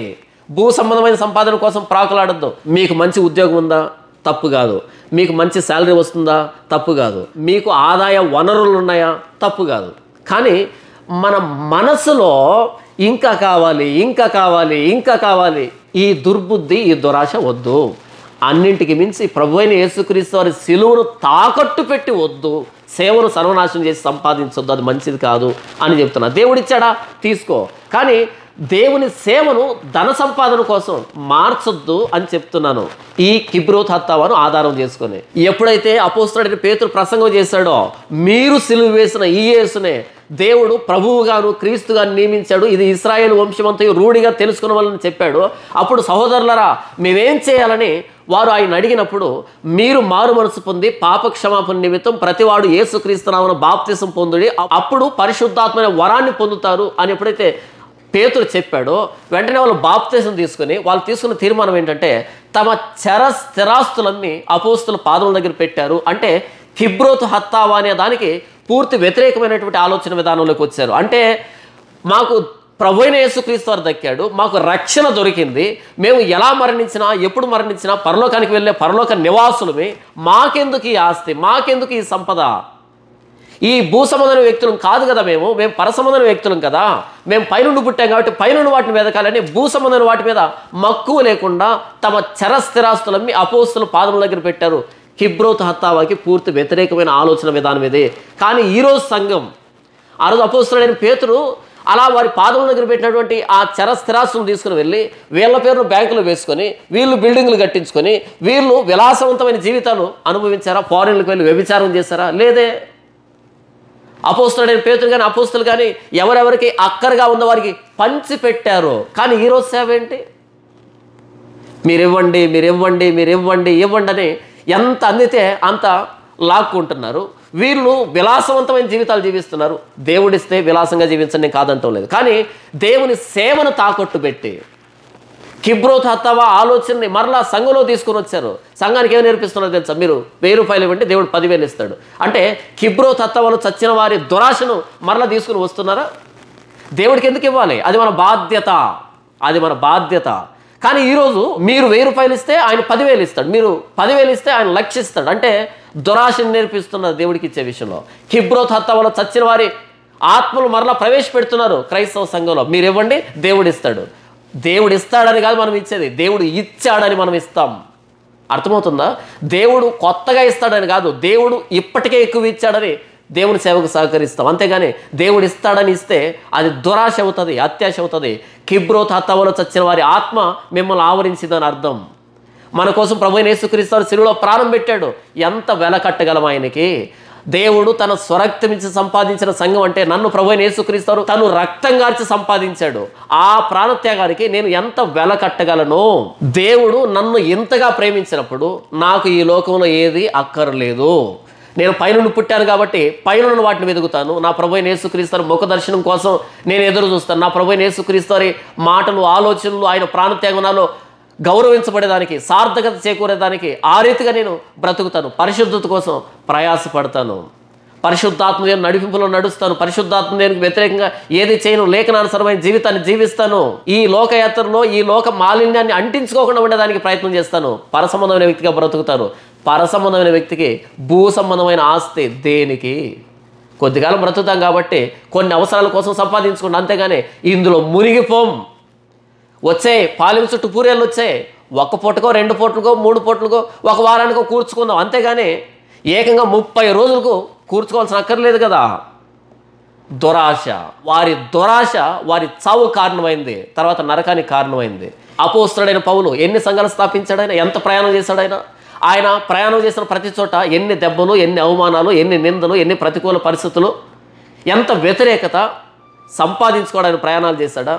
భూ సంబంధమైన సంపాదన కోసం ప్రాకులాడద్దు. మీకు మంచి ఉద్యోగం ఉందా? తప్పు కాదు. మీకు మంచి శాలరీ వస్తుందా? తప్పు కాదు. మీకు ఆదాయ వనరులు ఉన్నాయా? తప్పు కాదు. కానీ మన మనసులో ఇంకా కావాలి, ఇంకా కావాలి, ఇంకా కావాలి, ఈ దుర్బుద్ధి, ఈ దురాశ వద్దు. అన్నింటికి మించి ప్రభు అయిన యేసుక్రీస్తు వారి సిలువను తాకట్టు పెట్టి వద్దు. సేవను సర్వనాశనం చేసి సంపాదించొద్దు, అది మంచిది కాదు అని చెప్తున్నా. దేవుడిచ్చాడా? తీసుకో. కానీ దేవుని సేవను ధన సంపాదన కోసం మార్చొద్దు అని చెప్తున్నాను. ఈ కిబ్రోత్ హత్తావాను ఆధారం చేసుకొని ఎప్పుడైతే అపోస్తలుడైన పేతురు ప్రసంగం చేశాడో, మీరు సిలువ వేసిన ఈ యేసునే దేవుడు ప్రభువుగాను క్రీస్తుగాను నియమించాడు, ఇది ఇశ్రాయేలు వంశమంతయు రూఢిగా తెలుసుకున్న వాళ్ళని చెప్పాడు. అప్పుడు సహోదరులరా, మేమేం చేయాలని వారు ఆయన అడిగినప్పుడు, మీరు మారు మనసు పొంది పాపక్షమాపణ నిమిత్తం ప్రతివాడు యేసుక్రీస్తు నామమున బాప్తిసం పొందుడి, అప్పుడు పరిశుద్ధాత్మైన వరాన్ని పొందుతారు అని ఎప్పుడైతే పేతురు చెప్పాడో, వెంటనే వాళ్ళు బాప్తిసం తీసుకుని వాళ్ళు తీసుకున్న తీర్మానం ఏంటంటే, తమ స్థిరాస్తులన్నీ అపోస్తుల పాదముల దగ్గర పెట్టారు. అంటే కిబ్రోత్ హత్తావా అనే దానికి పూర్తి వ్యతిరేకమైనటువంటి ఆలోచన విధానంలోకి వచ్చారు. అంటే మాకు ప్రభు అయిన యేసుక్రీస్తు వారు దక్కాడు, మాకు రక్షణ దొరికింది, మేము ఎలా మరణించినా ఎప్పుడు మరణించినా పరలోకానికి వెళ్ళే పరలోక నివాసులమే, మాకెందుకు ఈ ఆస్తి, మాకెందుకు ఈ సంపద, ఈ భూ సంబంధమైన వ్యక్తులం కాదు కదా, మేము పరసంబంధమైన వ్యక్తులం కదా, మేము పైనుండి పుట్టాం కాబట్టి పైనుండి వాటిని వెతకాలని భూ సంబంధమైన వాటి మీద మక్కువ లేకుండా తమ స్థిరాస్తులమ్మి అపోస్తుల పాదముల దగ్గర పెట్టారు. కిబ్రోత్ హత్తావాకి పూర్తి వ్యతిరేకమైన ఆలోచన విధానం ఇదే. కానీ ఈరోజు సంఘం, ఆ రోజు అపోస్తలుడైన పేతురు అలా వారి పాదముల దగ్గర పెట్టినటువంటి ఆ స్థిరాస్తులను తీసుకుని వెళ్ళి వీళ్ళ పేరును బ్యాంకులో వేసుకొని వీళ్ళు బిల్డింగ్లు కట్టించుకొని వీళ్ళు విలాసవంతమైన జీవితాలు అనుభవించారా? ఫారిన్లకు వెళ్ళి వ్యభిచారం చేశారా? లేదే. అపోస్తలుడైన పేతురు కానీ అపోస్తలు కానీ ఎవరెవరికి అక్కరగా ఉన్న వారికి పంచి పెట్టారు. కానీ ఈరోజు సేవ ఏంటి? మీరివ్వండి, మీరివ్వండి, మీరివ్వండి, ఇవ్వండి అని ఎంత అందితే అంత లాక్కుంటున్నారు. వీళ్ళు విలాసవంతమైన జీవితాలు జీవిస్తున్నారు. దేవుడిస్తే విలాసంగా జీవించండి, నేను కాదంటం లేదు. కానీ దేవుని సేవను తాకట్టు పెట్టి కిబ్రోత్ హత్తావా ఆలోచనని మరలా సంఘంలో తీసుకుని వచ్చారు. సంఘానికి ఏమి నేర్పిస్తున్నారో తెలుసా? మీరు 1000 రూపాయలు ఇవ్వండి, దేవుడు 10,000 ఇస్తాడు. అంటే కిబ్రోత్ హత్తావాలో చచ్చిన వారి దురాశను మరలా తీసుకుని వస్తున్నారా? దేవుడికి ఎందుకు ఇవ్వాలి? అది మన బాధ్యత, అది మన బాధ్యత. కానీ ఈరోజు మీరు 1000 రూపాయలు ఇస్తే ఆయన 10,000 ఇస్తాడు, మీరు 10,000 ఇస్తే ఆయన 1,00,000 ఇస్తాడు. అంటే దురాశను నేర్పిస్తున్నారు దేవుడికి ఇచ్చే విషయంలో. కిబ్రోత్ హత్తావాలో చచ్చిన వారి ఆత్మలు మరలా ప్రవేశపెడుతున్నారు క్రైస్తవ సంఘంలో. మీరు ఇవ్వండి, దేవుడు ఇస్తాడు. దేవుడు ఇస్తాడని కాదు మనం ఇచ్చేది, దేవుడు ఇచ్చాడని మనం ఇస్తాం. అర్థమవుతుందా? దేవుడు కొత్తగా ఇస్తాడని కాదు, దేవుడు ఇప్పటికే ఎక్కువ ఇచ్చాడని దేవుని సేవకు సహకరిస్తాం. అంతేగాని దేవుడు ఇస్తాడని ఇస్తే అది దురాశ అవుతుంది, అత్యాశ అవుతుంది. కిబ్రోత్ హత్తావలో చచ్చిన వారి ఆత్మ మిమ్మల్ని ఆవరించిందని అర్థం. మన కోసం ప్రభువైన యేసుక్రీస్తు శిలువలో ప్రాణం పెట్టాడు. ఎంత వెల కట్టగలం ఆయనకి? దేవుడు తన స్వరక్తమించి సంపాదించిన సంఘం అంటే నన్ను ప్రభువైన యేసుక్రీస్తు తను రక్తం గార్చి సంపాదించాడు. ఆ ప్రాణత్యాగానికి నేను ఎంత వెల కట్టగలను? దేవుడు నన్ను ఇంతగా ప్రేమించినప్పుడు నాకు ఈ లోకంలో ఏది అక్కర్లేదు. నేను పైనుండి పుట్టాను కాబట్టి పైనున్న వాటిని వెతుకుతాను. నా ప్రభువైన యేసుక్రీస్తు ముఖ దర్శనం కోసం నేను ఎదురు చూస్తాను. నా ప్రభువైన యేసుక్రీస్తు మాటలు, ఆలోచనలు, ఆయన ప్రాణత్యాగనాలు గౌరవించబడేదానికి, సార్థకత చేకూరేదానికి ఆ రీతిగా నేను బ్రతుకుతాను. పరిశుద్ధత కోసం ప్రయాసపడతాను. పరిశుద్ధాత్మ దేవుని నడిపింపులో నడుస్తాను. పరిశుద్ధాత్మ దేవునికి వ్యతిరేకంగా ఏది చేయను. లేఖనానుసరమైన జీవితాన్ని జీవిస్తాను. ఈ లోకయాత్రలో ఈ లోక మాలిన్యాన్ని అంటించుకోకుండా ఉండేదానికి ప్రయత్నం చేస్తాను. పరసంబంధమైన వ్యక్తిగా బ్రతుకుతాను. పరసంబంధమైన వ్యక్తికి భూ సంబంధమైన ఆస్తి దేనికి? కొద్దికాలం బ్రతుకుతాం కాబట్టి కొన్ని అవసరాల కోసం సంపాదించుకుంటాం. అంతేగాని ఇందులో మునిగిపోం. వచ్చాయి పాలెం చుట్టూ పూరేళ్ళు వచ్చాయి. ఒక్క పూటకో 2 పూటలకో 3 పూటలకో ఒక వారానికో కూర్చుకుందాం. అంతేగాని ఏకంగా 30 రోజులకు కూర్చుకోవాల్సిన అక్కర్లేదు కదా. దురాశ, వారి దురాశ వారి చావు కారణమైంది, తర్వాత నరకానికి కారణమైంది. అపోస్తలుడైన పౌలు ఎన్ని సంఘాలు స్థాపించాడైనా, ఎంత ప్రయాణం చేశాడైనా, ఆయన ప్రయాణం చేసిన ప్రతి చోట ఎన్ని దెబ్బలు, ఎన్ని అవమానాలు, ఎన్ని నిందలు, ఎన్ని ప్రతికూల పరిస్థితులు, ఎంత వ్యతిరేకత. సంపాదించుకోవడానికి ప్రయాణాలు చేశాడా?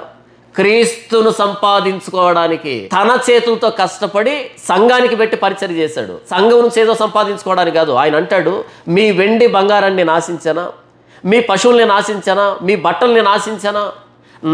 క్రీస్తును సంపాదించుకోవడానికి తన చేతులతో కష్టపడి సంఘానికి పెట్టి పరిచర్య చేశాడు. సంఘం నుంచి ఏదో సంపాదించుకోవడానికి కాదు. ఆయన అంటాడు, మీ వెండి బంగారాన్ని నాశించనా, మీ పశువుల్ని నాశించనా, మీ బట్టల్ని నాశించనా,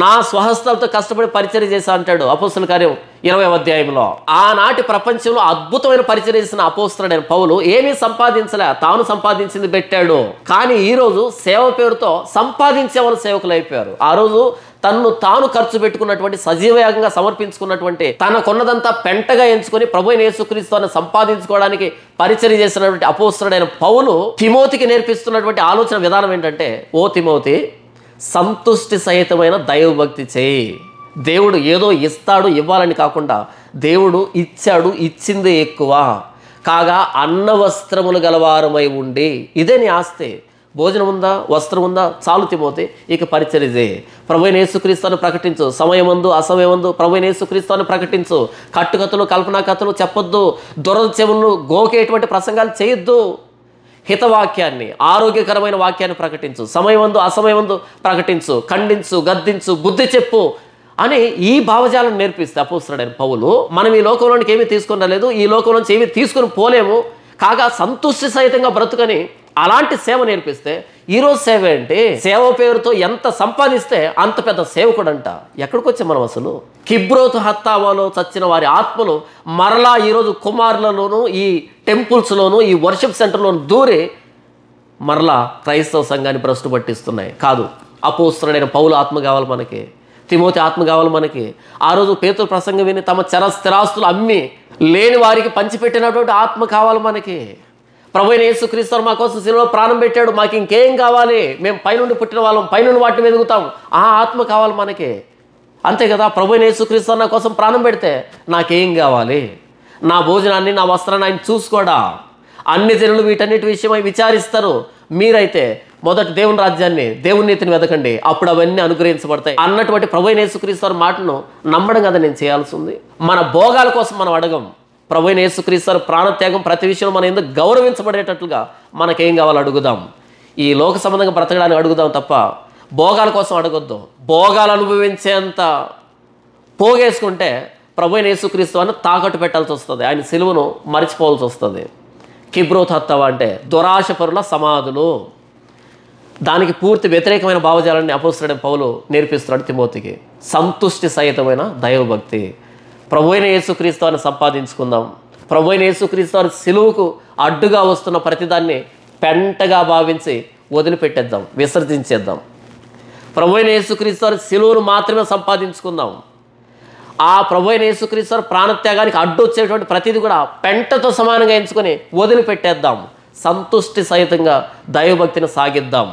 నా స్వహస్తాలతో కష్టపడి పరిచర్య చేశా అంటాడు అపోస్తలుల కార్యం 20వ అధ్యాయంలో. ఆనాటి ప్రపంచంలో అద్భుతమైన పరిచర్య చేసిన అపోస్తలుడైన పౌలు ఏమీ సంపాదించలే, తాను సంపాదించింది పెట్టాడు. కానీ ఈరోజు సేవ పేరుతో సంపాదించే వాళ్ళు సేవకులు అయిపోయారు. ఆ రోజు తన్ను తాను ఖర్చు పెట్టుకున్నటువంటి, సజీవయాగంగా సమర్పించుకున్నటువంటి, తనకున్నదంతా పెంటగా ఎంచుకొని ప్రభువైన యేసుక్రీస్తును సంపాదించుకోవడానికి పరిచర్య చేసినటువంటి అపోస్తలుడైన పౌలు తిమోతికి నేర్పిస్తున్నటువంటి ఆలోచన విధానం ఏంటంటే, ఓ తిమోతి, సంతుష్టి సహితమైన దైవభక్తి చేయి. దేవుడు ఏదో ఇస్తాడు, ఇవ్వాలని కాకుండా దేవుడు ఇచ్చాడు, ఇచ్చిందే ఎక్కువ. కాగా అన్న వస్త్రములు గలవారమై ఉండి, ఇదే నీ ఆస్తి. భోజనం ఉందా, వస్త్రం ఉందా, చాలు తిమోతి, ఇక పరిచర్య చేయి. ప్రభువైన యేసుక్రీస్తును ప్రకటించు. సమయమందు అసమయమందు ప్రభువైన యేసుక్రీస్తును ప్రకటించు. కట్టుకథలు, కల్పనా కథలు చెప్పొద్దు. దురద చెవులను గోకేటువంటి ప్రసంగాలు చేయొద్దు. హితవాక్యాన్ని, ఆరోగ్యకరమైన వాక్యాన్ని ప్రకటించు. సమయమందు అసమయమందు ప్రకటించు. ఖండించు, గద్దించు, బుద్ధి చెప్పు అని ఈ భావజాలను నేర్పిస్తే అపోస్తలుడైన పౌలు, మనం ఈ లోకంలోనికి ఏమీ తీసుకుని రాలేదు, ఈ లోకంలోంచి ఏమీ తీసుకుని పోలేము, కాగా సంతుష్టి సహితంగా బ్రతుకని అలాంటి సేవ నేర్పిస్తే, ఈరోజు సేవ ఏంటి? సేవ పేరుతో ఎంత సంపాదిస్తే అంత పెద్ద సేవకుడంట. ఎక్కడికి వచ్చాం మనం అసలు? కిబ్రోతు హత్తావాలో చచ్చిన వారి ఆత్మలు మరలా ఈరోజు కుమారులలోనూ, ఈ టెంపుల్స్లోనూ, ఈ వర్షిప్ సెంటర్లోనూ దూరి మరలా క్రైస్తవ సంఘాన్ని భ్రష్టు పట్టిస్తున్నాయి. కాదు, అపోస్తలుడైన పౌలు ఆత్మ కావాలి మనకి, తిమోతి ఆత్మ కావాలి మనకి. ఆ రోజు పేతురు ప్రసంగం విని తమ స్థిరాస్తులు అమ్మి లేని వారికి పంచిపెట్టినటువంటి ఆత్మ కావాలి మనకి. ప్రభువైన యేసుక్రీస్తు మా కోసం శిలువలో ప్రాణం పెట్టాడు, మాకు ఇంకేం కావాలి? మేము పైనుండి పుట్టిన వాళ్ళం, పైనుండి వాటిని వెతుకుతాం. ఆ ఆత్మ కావాలి మనకి. అంతే కదా, ప్రభువైన యేసుక్రీస్తు నా కోసం ప్రాణం పెడితే నాకేం కావాలి? నా భోజనాన్ని, నా వస్త్రాన్ని ఆయన చూసుకోడా? అన్ని జనులు వీటన్నిటి విషయమై విచారిస్తారు. మీరైతే మొదటి దేవుని రాజ్యాన్ని, దేవుని నీతిని వెతకండి, అప్పుడు అవన్నీ అనుగ్రహించబడతాయి అన్నటువంటి ప్రభువైన యేసుక్రీస్తు మాటను నమ్మడం కదా నేను చేయాల్సి ఉంది. మన భోగాల కోసం మనం అడగం. ప్రభువైన యేసుక్రీస్తు ప్రాణత్యాగం ప్రతి విషయంలో మనం ఎందుకు గౌరవించబడేటట్లుగా మనకేం కావాలో అడుగుదాం. ఈ లోక సంబంధంగా బ్రతకడానికి అడుగుదాం తప్ప భోగాల కోసం అడగొద్దు. భోగాలు అనుభవించేంత పోగేసుకుంటే ప్రభువైన యేసుక్రీస్తు అని తాకట్టు పెట్టాల్సి వస్తుంది, ఆయన సిలువను మరిచిపోవాల్సి వస్తుంది. కిబ్రోత్ హత్తావా అంటే దురాశ పరుల సమాధులు. దానికి పూర్తి వ్యతిరేకమైన భావజాలాన్ని అపోస్తలుడైన పౌలు నేర్పిస్తున్నాడు తిమోతికి. సంతుష్టి సహితమైన దైవభక్తి. ప్రభువైన యేసుక్రీస్తుని సంపాదించుకుందాం. ప్రభువైన యేసుక్రీస్తు సిలువకు అడ్డుగా వస్తున్న ప్రతిదాన్ని పెంటగా భావించి వదిలిపెట్టేద్దాం, విసర్జించేద్దాం. ప్రభువైన యేసుక్రీస్తు సిలువను మాత్రమే సంపాదించుకుందాం. ఆ ప్రభువైన యేసుక్రీస్తు ప్రాణత్యాగానికి అడ్డు వచ్చేటువంటి ప్రతిదీ కూడా పెంటతో సమానంగా ఎంచుకొని వదిలిపెట్టేద్దాం. సంతుష్టి సహితంగా దైవభక్తిని సాగిద్దాం.